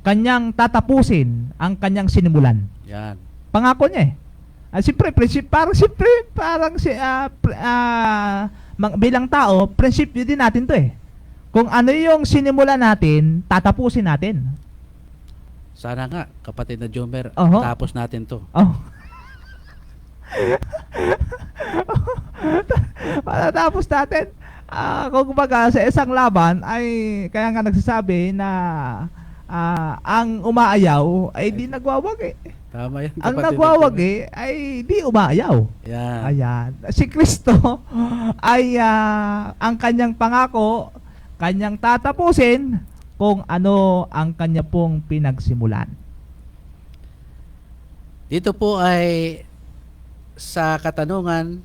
Speaker 3: kanyang tatapusin ang kanyang sinimulan.
Speaker 5: Yan.
Speaker 3: Pangako niya eh. Bilang tao, prinsipyo din natin to eh. Kung ano yung sinimulan natin, tatapusin natin.
Speaker 5: Sana nga, kapatid na Jomer,
Speaker 3: Oho.
Speaker 5: tapos natin to.
Speaker 3: Oh. Tapos natin, kung kumbaga sa isang laban ay kaya nga nagsasabi na ang umaayaw ay di nagwawagi.
Speaker 5: Tama yan,
Speaker 3: Ang
Speaker 5: kapatid na
Speaker 3: nagwawagi ay di umaayaw.
Speaker 5: Jomer. Yan.
Speaker 3: Ayan. Si Kristo ay ang kanyang pangako, kanyang tatapusin kung ano ang kanya pong pinagsimulan.
Speaker 5: Dito po ay sa katanungan,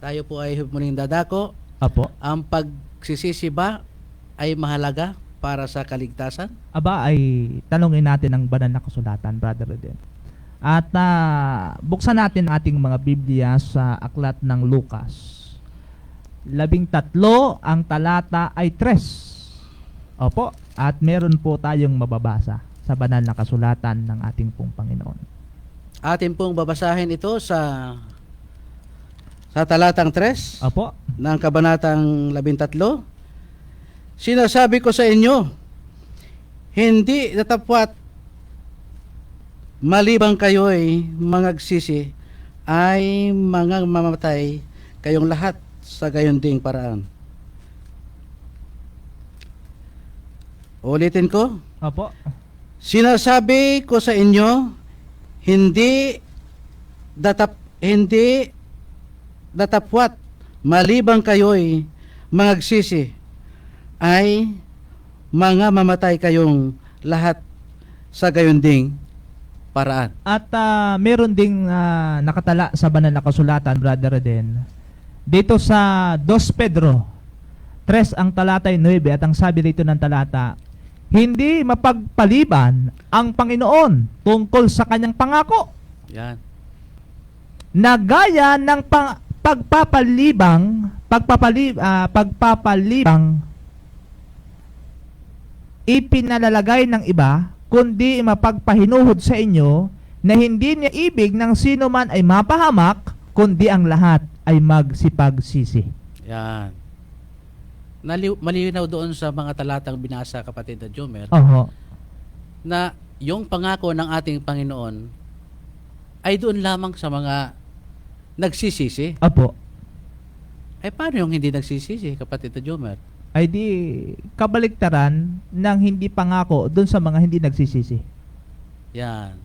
Speaker 5: tayo po ay muling dadako.
Speaker 3: Apo.
Speaker 5: Ang pagsisisi ba ay mahalaga para sa kaligtasan?
Speaker 3: Aba ay tanungin natin ang banal na kasulatan, Brother Roden. At buksan natin ating mga Biblia sa aklat ng Lucas. 13 ang talata ay 3. Opo, at meron po tayong mababasa sa banal na kasulatan ng ating pong Panginoon.
Speaker 5: Atin pong babasahin ito sa talatang 3
Speaker 3: Opo.
Speaker 5: ng kabanatang 13. Sinasabi ko sa inyo, hindi natapwat malibang kayo'y mangagsisi ay mga mamatay kayong lahat sa gayon ding paraan. Ulitin ko.
Speaker 3: Opo.
Speaker 5: Sinasabi ko sa inyo, hindi datapwat malibang kayo'y magsisi ay mga mamatay kayong lahat sa gayunding paraan.
Speaker 3: At meron ding nakatala sa banal na kasulatan, Brother Eden. Dito sa 2 Pedro 3 ang talata 9 at ang sabi dito ng talata, hindi mapagpaliban ang Panginoon tungkol sa kanyang pangako
Speaker 5: Yan.
Speaker 3: na gaya ng pagpapalibang ipinalalagay ng iba, kundi mapagpahinuhod sa inyo na hindi niya ibig ng sino man ay mapahamak, kundi ang lahat ay magsipagsisi.
Speaker 5: Yan. Malinaw doon sa mga talatang binasa, kapatid na Jomer,
Speaker 3: Oho.
Speaker 5: na yung pangako ng ating Panginoon ay doon lamang sa mga nagsisisi.
Speaker 3: Opo.
Speaker 5: Ay paano yung hindi nagsisisi, kapatid na Jomer?
Speaker 3: Ay di kabaliktaran ng hindi pangako doon sa mga hindi nagsisisi.
Speaker 5: Yan.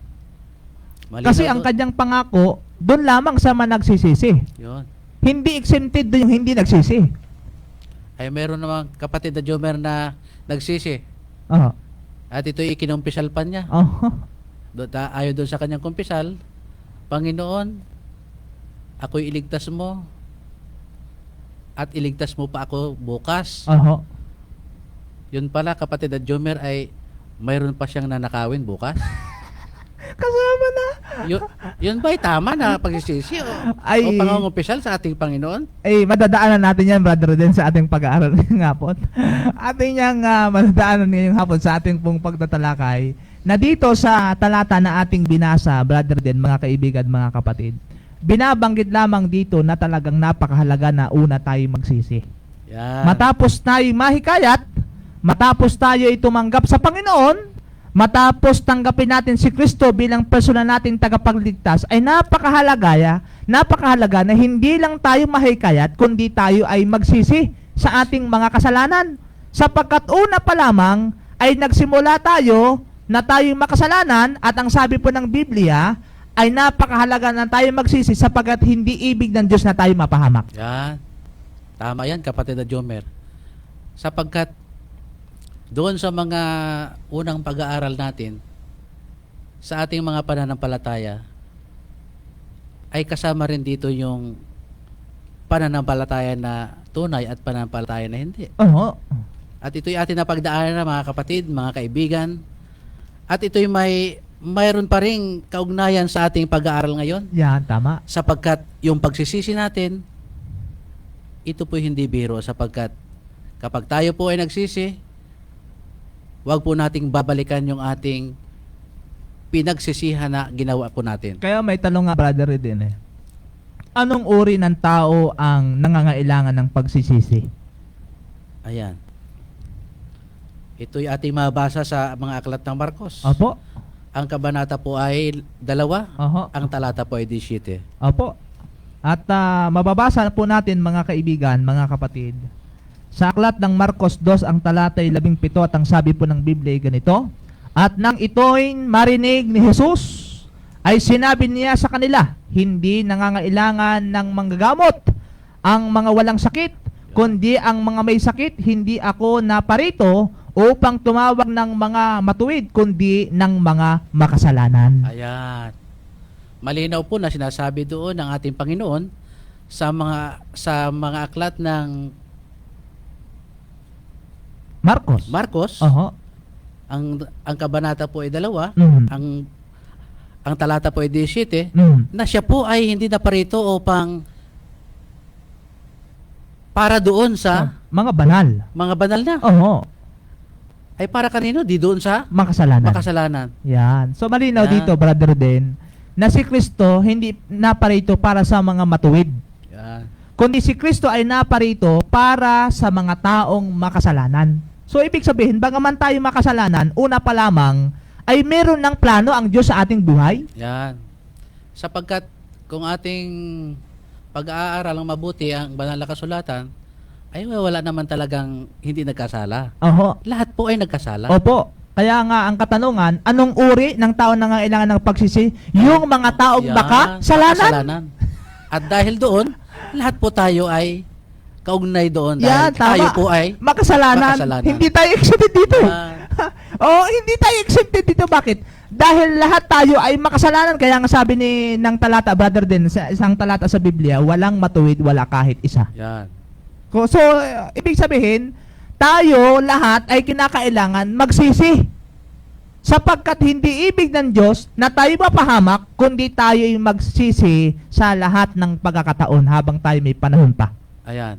Speaker 5: Malinaw
Speaker 3: Kasi ang
Speaker 5: doon.
Speaker 3: kanyang pangako doon lamang sa mga nagsisisi.
Speaker 5: Yun.
Speaker 3: Hindi exempted doon yung hindi nagsisi.
Speaker 5: Ay meron namang kapatid na Jomer na nagsisi.
Speaker 3: Oho.
Speaker 5: At ito'y ikinumpisal pa niya.
Speaker 3: Oho.
Speaker 5: Ayon doon sa kanyang kumpisal, Panginoon, ako'y iligtas mo at iligtas mo pa ako bukas.
Speaker 3: Oho.
Speaker 5: Yun pala, kapatid na Jomer, ay mayroon pa siyang nanakawin bukas.
Speaker 3: Kasama na.
Speaker 5: Yun ba'y tama na pagsisisi o pangungumpisal sa ating Panginoon?
Speaker 3: Ay, madadaanan natin yan, Brother Eden, sa ating pag-aaral ngayong hapon. Ating yang madadaanan ngayong hapon sa ating pong pagtatalakay na dito sa talata na ating binasa, Brother Eden, mga kaibigan, mga kapatid, binabanggit lamang dito na talagang napakahalaga na una tayo magsisi.
Speaker 5: Yan.
Speaker 3: Matapos tayo mahikayat, matapos tayo tumanggap sa Panginoon, matapos tanggapin natin si Kristo bilang personal nating tagapagligtas, ay napakahalaga na hindi lang tayo mahikayat, kundi tayo ay magsisi sa ating mga kasalanan. Sapagkat una pa lamang ay nagsimula tayo na tayo makasalanan, at ang sabi po ng Biblia ay napakahalaga na tayo magsisi sapagkat hindi ibig ng Diyos na tayo mapahamak.
Speaker 5: Yan. Tama yan, kapatid na Jomer. Sapagkat doon sa mga unang pag-aaral natin sa ating mga pananampalataya ay kasama rin dito yung pananampalataya na tunay at pananampalataya na hindi.
Speaker 3: Oo.
Speaker 5: At ito'y ating napagdaanan na, mga kapatid, mga kaibigan. At ito'y mayroon pa rin kaugnayan sa ating pag-aaral ngayon.
Speaker 3: Yan, tama.
Speaker 5: Sapagkat yung pagsisisi natin, ito po hindi biro, sapagkat kapag tayo po ay nagsisi, wag po nating babalikan yung ating pinagsisihan na ginawa po natin.
Speaker 3: Kaya may tanong nga, Brother Eden, anong uri ng tao ang nangangailangan ng pagsisisi?
Speaker 5: Ayan. Ito'y ating mabasa sa mga aklat ng Marcos.
Speaker 3: Opo.
Speaker 5: Ang kabanata po ay 2,
Speaker 3: Oho.
Speaker 5: ang talata po ay 17.
Speaker 3: Opo. At mababasa po natin, mga kaibigan, mga kapatid, sa aklat ng Marcos 2 ang talata ay 17 at ang sabi po ng Biblia ay ganito, at nang ito'y marinig ni Jesus, ay sinabi niya sa kanila, hindi nangangailangan ng manggagamot ang mga walang sakit, kundi ang mga may sakit. Hindi ako naparito upang tumawag ng mga matuwid, kundi ng mga makasalanan.
Speaker 5: Ayan. Malinaw po na sinasabi doon ng ating Panginoon sa mga aklat ng Marcos.
Speaker 3: Oho.
Speaker 5: Ang kabanata po ay 2,
Speaker 3: Mhm.
Speaker 5: ang talata po ay 17,
Speaker 3: Mhm.
Speaker 5: na siya po ay hindi na parito upang para doon sa
Speaker 3: Mga banal.
Speaker 5: mga banal na.
Speaker 3: Oo.
Speaker 5: Ay para kanino? Di doon sa
Speaker 3: Makasalanan.
Speaker 5: makasalanan.
Speaker 3: Yan. So malinaw
Speaker 5: Yan.
Speaker 3: dito, Brother Den, na si Kristo hindi naparito para sa mga matuwid,
Speaker 5: Yan.
Speaker 3: kundi si Kristo ay naparito para sa mga taong makasalanan. So ibig sabihin, bagaman tayo makasalanan, una pa lamang ay meron ng plano ang Diyos sa ating buhay.
Speaker 5: Yan. Sapagkat kung ating pag-aaral ng mabuti ang banal na kasulatan, ay wala naman talagang hindi nagkasala.
Speaker 3: Oho.
Speaker 5: Lahat po ay nagkasala.
Speaker 3: Opo. Kaya nga ang katanungan, anong uri ng tao na nangailangan ng pagsisi? Yung mga taong
Speaker 5: Yan,
Speaker 3: makasalanan.
Speaker 5: makasalanan. At dahil doon, lahat po tayo ay kaugnay doon.
Speaker 3: Yan,
Speaker 5: Dahil tayo
Speaker 3: tama.
Speaker 5: po ay
Speaker 3: Makasalanan.
Speaker 5: makasalanan.
Speaker 3: Hindi tayo exempted dito.
Speaker 5: Yan.
Speaker 3: Oo, hindi tayo exempted dito. Bakit? Dahil lahat tayo ay makasalanan. Kaya nga sabi ng talata, brother din, sa isang talata sa Biblia, walang matuwid, wala kahit isa.
Speaker 5: Yan.
Speaker 3: So, ibig sabihin, tayo lahat ay kinakailangan magsisi. Sapagkat hindi ibig ng Diyos na tayo mapahamak, kundi tayo ay magsisi sa lahat ng pagkakataon habang tayo may panahon pa.
Speaker 5: Ayan.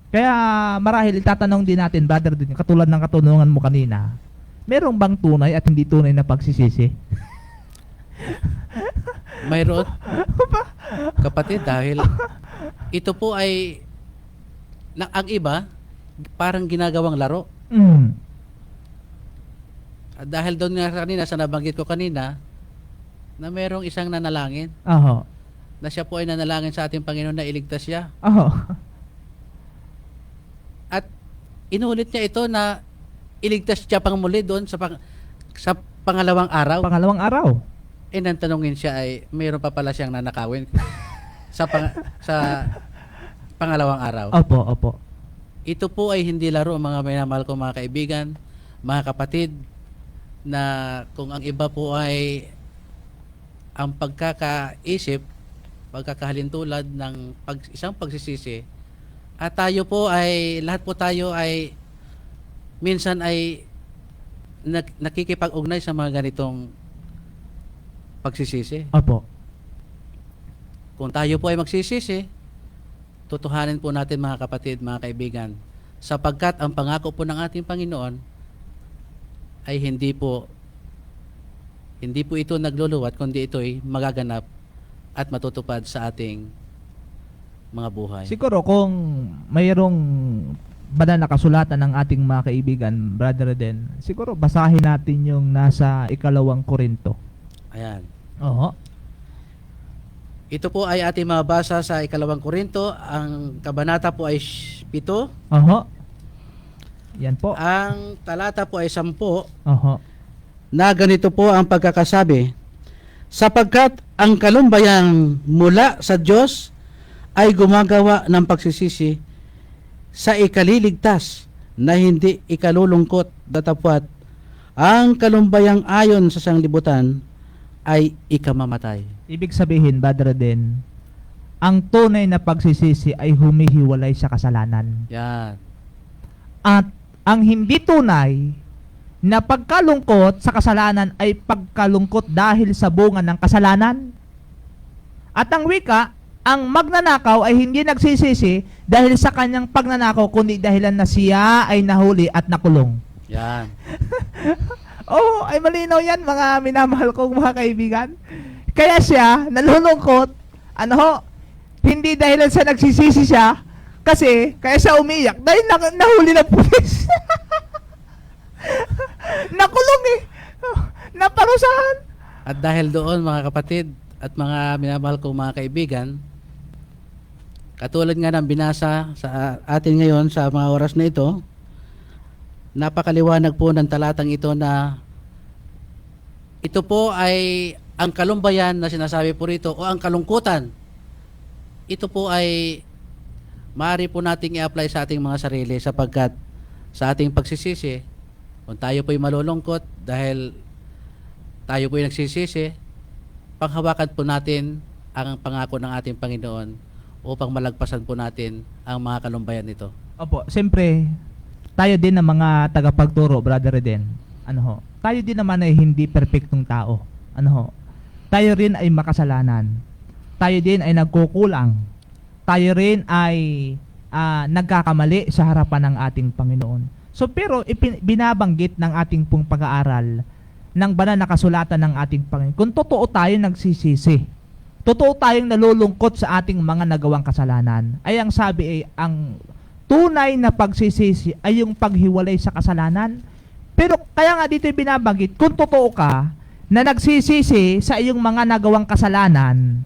Speaker 3: Kaya marahil itatanong din natin, brother din, katulad ng katanungan mo kanina, merong bang tunay at hindi tunay na pagsisisi?
Speaker 5: Mayroon. Kapatid, dahil ito po ay ang iba parang ginagawang laro.
Speaker 3: Mm.
Speaker 5: At dahil doon nga kanina sa nabanggit ko kanina na merong isang nanalangin
Speaker 3: Oho.
Speaker 5: na siya po ay nanalangin sa ating Panginoon na iligtas siya.
Speaker 3: Oho.
Speaker 5: At inulit niya ito na iligtas siya pang muli doon sa pangalawang araw.
Speaker 3: Pangalawang araw.
Speaker 5: Eh nang tanungin siya ay mayroon pa pala siyang nanakawin sa pangalawang araw.
Speaker 3: Opo, opo.
Speaker 5: Ito po ay hindi laro, mga minamahal ko mga kaibigan, mga kapatid, na kung ang iba po ay ang pagkakaisip, pagkakahalintulad ng isang pagsisisi, at tayo po ay, lahat po tayo ay minsan ay nakikipag-ugnay sa mga ganitong pagsisisi.
Speaker 3: Opo.
Speaker 5: Kung tayo po ay magsisisi, tutuhanin po natin mga kapatid, mga kaibigan, sapagkat ang pangako po ng ating Panginoon ay hindi po ito nagluluwat, kundi ito ay magaganap at matutupad sa ating mga buhay.
Speaker 3: Siguro kung mayroong banal na kasulatan ng ating mga kaibigan, brother din, siguro basahin natin yung nasa 2 Korinto.
Speaker 5: Ayan.
Speaker 3: Oho.
Speaker 5: Ito po ay ating mabasa sa 2 Korinto. Ang kabanata po ay 7.
Speaker 3: Oho. Yan po.
Speaker 5: Ang talata po ay 10.
Speaker 3: Oho.
Speaker 5: Na ganito po ang pagkakasabi, sapagkat ang kalumbayang mula sa Diyos ay gumagawa ng pagsisisi sa ikaliligtas na hindi ikalulungkot datapwat ang kalumbayang ayon sa sanglibutan ay ikamamatay.
Speaker 3: Ibig sabihin, brother din, ang tunay na pagsisisi ay humihiwalay sa kasalanan.
Speaker 5: Yan.
Speaker 3: At ang hindi tunay na pagkalungkot sa kasalanan ay pagkalungkot dahil sa bunga ng kasalanan. At ang wika, ang magnanakaw ay hindi nagsisisi dahil sa kanyang pagnanakaw, kundi dahilan na siya ay nahuli at nakulong.
Speaker 5: Yan.
Speaker 3: Oh, ay malinaw yan, mga minamahal kong mga kaibigan. Kaya siya nalulungkot, hindi dahilan sa nagsisisi siya, kasi kaya siya umiyak dahil nahuli ng pulis. Nakulong eh. Naparusahan.
Speaker 5: At dahil doon mga kapatid at mga minamahal kong mga kaibigan, katulad nga ng binasa sa atin ngayon sa mga oras na ito, napakaliwanag po ng talatang ito na ito po ay ang kalumbayan na sinasabi po rito o ang kalungkutan. Ito po ay maaari po nating i-apply sa ating mga sarili sapagkat sa ating pagsisisi, kung tayo po ay malulungkot dahil tayo po ay nagsisisi, panghawakan po natin ang pangako ng ating Panginoon upang malagpasan po natin ang mga kalumbayan nito.
Speaker 3: Opo, siyempre, tayo din na mga tagapagturo, brother din. Tayo din naman ay hindi perpektong tao. Tayo rin ay makasalanan. Tayo din ay nagkukulang. Tayo rin ay nagkakamali sa harapan ng ating Panginoon. So pero binabanggit ng ating pong pag-aaral ng banal na kasulatan ng ating Panginoon, kung totoo tayo nagsisisi, totoo tayong nalulungkot sa ating mga nagawang kasalanan, ay ang sabi ay ang tunay na pagsisisi ay yung paghiwalay sa kasalanan. Pero kaya nga dito binabanggit, kung totoo ka na nagsisisi sa iyong mga nagawang kasalanan,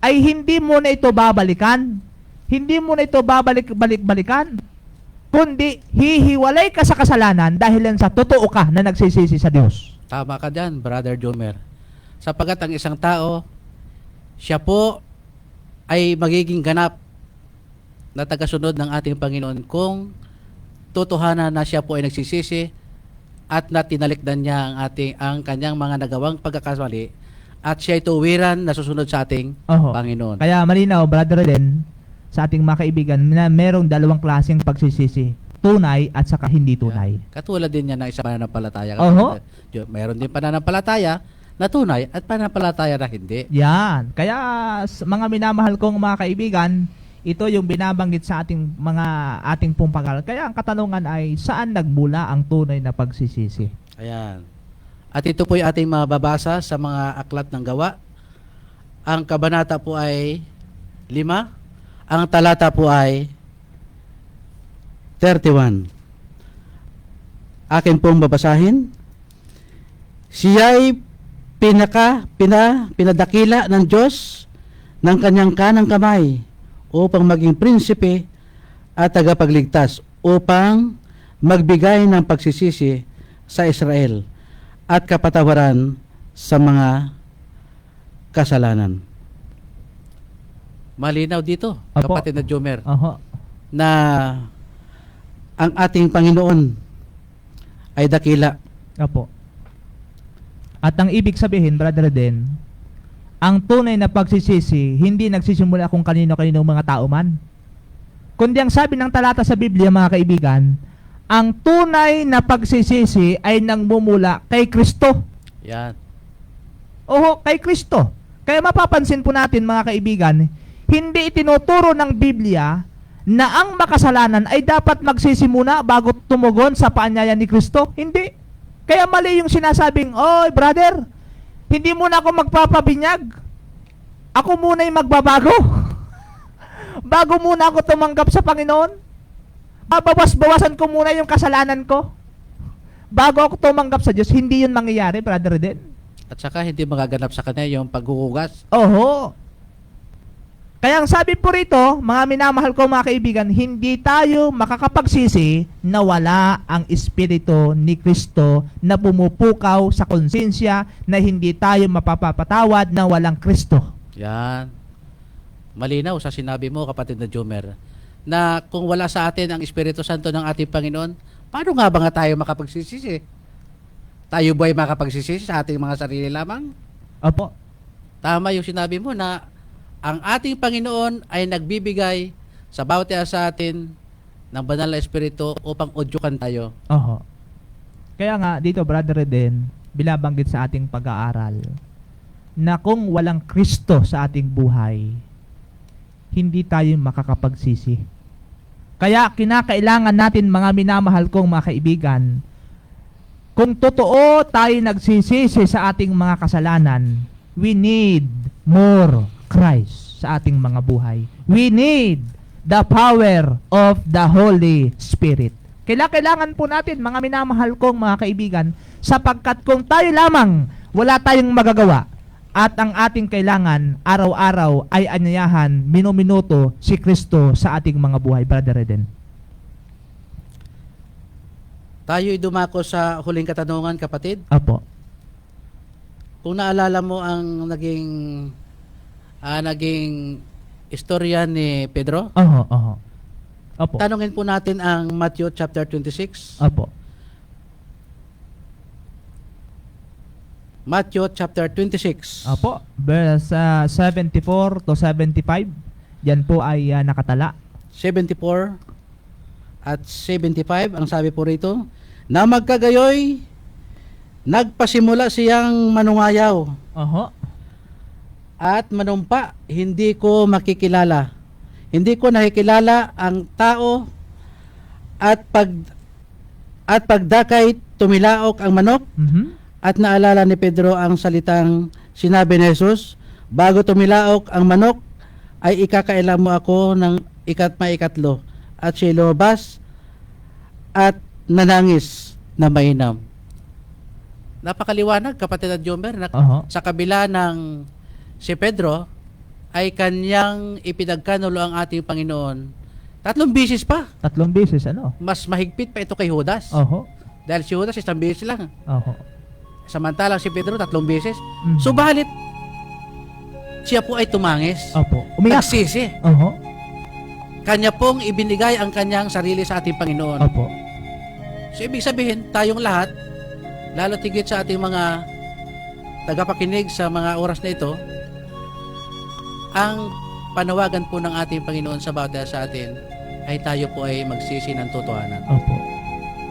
Speaker 3: ay hindi mo na ito babalikan. hindi mo na ito babalik-balikan, kundi hihiwalay ka sa kasalanan dahil yan sa totoo ka na nagsisisi sa Diyos.
Speaker 5: Tama ka dyan, Brother Jomer. Sapagat ang isang tao, siya po ay magiging ganap na tagasunod ng ating Panginoon kung totohanan na siya po ay nagsisisi at na tinalikdan niya ang kanyang mga nagawang pagkakamali at siya ay tuwiran na susunod sa ating
Speaker 3: Oho.
Speaker 5: Panginoon.
Speaker 3: Kaya malinaw, Brother Ren, sa ating mga kaibigan, na merong dalawang klaseng pagsisisi. Tunay at saka hindi tunay.
Speaker 5: Katulad din niya ng isang pananampalataya.
Speaker 3: Oho.
Speaker 5: Meron din pananampalataya na tunay at pananampalataya na hindi.
Speaker 3: Yan. Kaya mga minamahal kong mga kaibigan, ito yung binabanggit sa ating pong pag-aaral. Kaya ang katanungan ay, saan nagmula ang tunay na pagsisisi?
Speaker 5: Ayan. At ito po yung ating mababasa sa mga aklat ng gawa. Ang kabanata po ay 5. Ang talata po ay 31. Akin pong babasahin. Siya'y pinadakila ng Diyos ng kanyang kanang kamay upang maging prinsipe at tagapagligtas, upang magbigay ng pagsisisi sa Israel at kapatawaran sa mga kasalanan. Malinaw dito,
Speaker 3: Apo.
Speaker 5: kapatid na Jomer,
Speaker 3: Oho.
Speaker 5: na ang ating Panginoon ay dakila.
Speaker 3: Opo. At ang ibig sabihin, Brother Den, ang tunay na pagsisisi, hindi nagsisimula kung kanino-kanino mga tao man. Kundi ang sabi ng talata sa Biblia, mga kaibigan, ang tunay na pagsisisi ay nangmumula kay Kristo.
Speaker 5: Yan.
Speaker 3: Oho, kay Kristo. Kaya mapapansin po natin, mga kaibigan, hindi itinuturo ng Biblia na ang makasalanan ay dapat magsisi muna bago tumugon sa paanyaya ni Kristo. Hindi. Kaya mali yung sinasabing, oy brother, hindi muna ako magpapabinyag. Ako muna yung magbabago. Bago muna ako tumanggap sa Panginoon. Babawas-bawasan ko muna yung kasalanan ko. Bago ako tumanggap sa Diyos. Hindi yun mangyayari, Brother Den.
Speaker 5: At saka hindi magaganap sa kanya yung paghuhugas.
Speaker 3: Oho. Kaya ang sabi po rito, mga minamahal ko mga kaibigan, hindi tayo makakapagsisi na wala ang Espiritu ni Kristo na pumupukaw sa konsensya, na hindi tayo mapapatawad na walang Kristo.
Speaker 5: Yan. Malinaw sa sinabi mo, kapatid na Jomer, na kung wala sa atin ang Espiritu Santo ng ating Panginoon, paano nga ba nga tayo makapagsisisi? Tayo ba ay makapagsisisi sa ating mga sarili lamang?
Speaker 3: Opo.
Speaker 5: Tama yung sinabi mo na ang ating Panginoon ay nagbibigay sa bawat isa sa atin ng banal na Espiritu upang udyukan tayo.
Speaker 3: Oho. Kaya nga, dito, Brother Eden, binabanggit sa ating pag-aaral na kung walang Kristo sa ating buhay, hindi tayo makakapagsisi. Kaya kinakailangan natin, mga minamahal kong mga kaibigan, kung totoo tayo nagsisisi sa ating mga kasalanan, we need more Christ sa ating mga buhay. We need the power of the Holy Spirit. Kailangan po natin, mga minamahal kong mga kaibigan, sapagkat kung tayo lamang, wala tayong magagawa. At ang ating kailangan, araw-araw ay anyayahan, minuminuto si Kristo sa ating mga buhay. Brother Eden.
Speaker 5: Tayo'y dumako sa huling katanungan, kapatid.
Speaker 3: Apo.
Speaker 5: Kung naalala mo ang naging istorya ni Pedro,
Speaker 3: Oho, oho. Opo.
Speaker 5: tanungin po natin ang Matthew chapter 26.
Speaker 3: Opo.
Speaker 5: Matthew chapter 26.
Speaker 3: Opo. Verse 74 to 75. Yan po ay nakatala.
Speaker 5: 74 at 75, ang sabi po rito, na magkagayoy, nagpasimula siyang manungayaw
Speaker 3: Oho.
Speaker 5: at manumpa, hindi ko makikilala. Hindi ko nakikilala ang tao, at pagdakay tumilaok ang manok, at naalala ni Pedro ang salitang sinabi ni Jesus, bago tumilaok ang manok, ay ikakailan mo ako ng ikatlo. At siya lumabas at nanangis na mainam. Napakaliwanag, kapatid at Jomer, na
Speaker 3: Oho.
Speaker 5: sa kabila ng si Pedro ay kanyang ipinagkanulo ang ating Panginoon 3 beses pa.
Speaker 3: 3 beses, ano?
Speaker 5: Mas mahigpit pa ito kay Judas.
Speaker 3: Oho.
Speaker 5: Dahil si Judas 1 beses lang.
Speaker 3: Oho.
Speaker 5: Samantalang si Pedro 3 beses.
Speaker 3: Mhm.
Speaker 5: Subalit, siya po ay tumangis.
Speaker 3: Opo. Umiyak.
Speaker 5: Nagsisi.
Speaker 3: Oho.
Speaker 5: Kanya pong ibinigay ang kanyang sarili sa ating Panginoon.
Speaker 3: Opo.
Speaker 5: So, ibig sabihin, tayong lahat, lalo tigit sa ating mga tagapakinig sa mga oras na ito, ang panawagan po ng ating Panginoon sa bawat isa sa atin ay tayo po ay magsisi ng totohanan.
Speaker 3: Opo.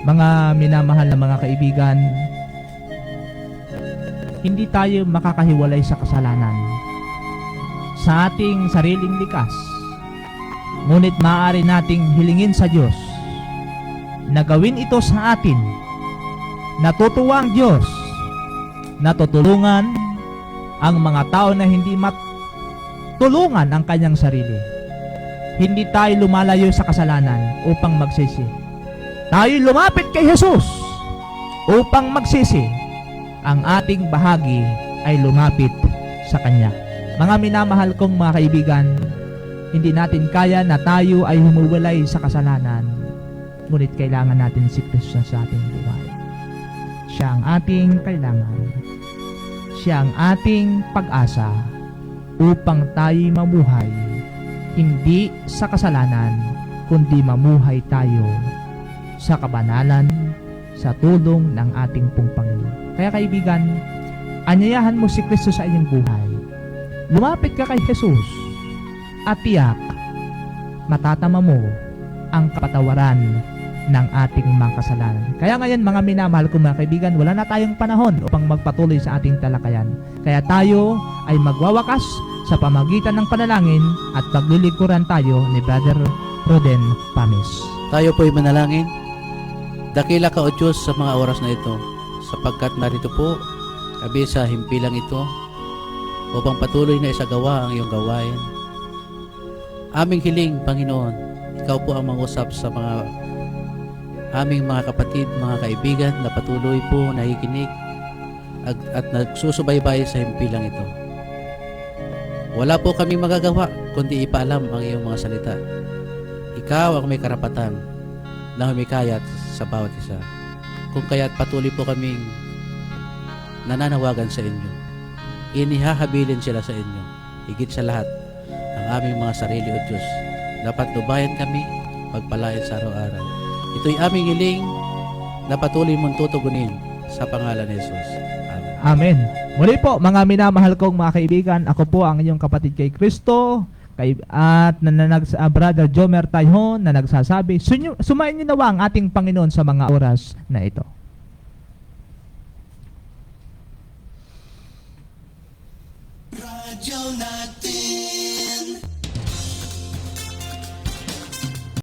Speaker 3: Mga minamahal na mga kaibigan, hindi tayo makakahiwalay sa kasalanan. Sa ating sariling likas, ngunit maaari nating hilingin sa Diyos na gawin ito sa atin. Natutuwa ang Diyos na tutulungan ang mga tao na hindi matulungan ang kanyang sarili. Hindi tayo lumalayo sa kasalanan upang magsisi. Tayo lumapit kay Jesus upang magsisi. Ang ating bahagi ay lumapit sa Kanya. Mga minamahal kong mga kaibigan, hindi natin kaya na tayo ay humuwalay sa kasalanan. Ngunit kailangan natin si Kristo sa ating buhay. Siya ang ating kailangan. Siya ang ating pag-asa upang tayo mamuhay hindi sa kasalanan, kundi mamuhay tayo sa kabanalan sa tulong ng ating pong Panginoon. Kaya kaibigan, anyayahan mo si Kristo sa iyong buhay. Lumapit ka kay Jesus at tiyak matatama mo ang kapatawaran ng ating mga kasalanan. Kaya ngayon mga minamahal kong mga kaibigan, wala na tayong panahon upang magpatuloy sa ating talakayan. Kaya tayo ay magwawakas sa pamagitan ng panalangin at paglilingkuran tayo ni Brother Roden Pamis.
Speaker 5: Tayo po ay manalangin. Dakila ka o Diyos sa mga oras na ito, sapagkat narito po kami sa himpilang ito upang patuloy na isagawa ang iyong gawain. Aming hiling, Panginoon, ikaw po ang mangusap sa mga aming mga kapatid, mga kaibigan na patuloy po nakikinig at nagsusubaybay sa himpilang ito. Wala po kami magagawa kundi ipaalam ang iyong mga salita. Ikaw ang may karapatan na humikayat sa bawat isa. Kung kaya't patuloy po kaming nananawagan sa inyo. Inihahabilin sila sa inyo. Higit sa lahat, ang aming mga sarili o Diyos. Dapat lubayan kami, pagpalain sa araw-araw. Ito'y aming hiling na patuloy mong tutugunin sa pangalan ni Jesus. Amen.
Speaker 3: Amen. Muli po, mga minamahal kong mga kaibigan, ako po ang inyong kapatid kay Kristo, at Brother Jomer Tayhon na nagsasabi, sumayin niyo nawa ang ating Panginoon sa mga oras na ito.
Speaker 4: Radyo natin.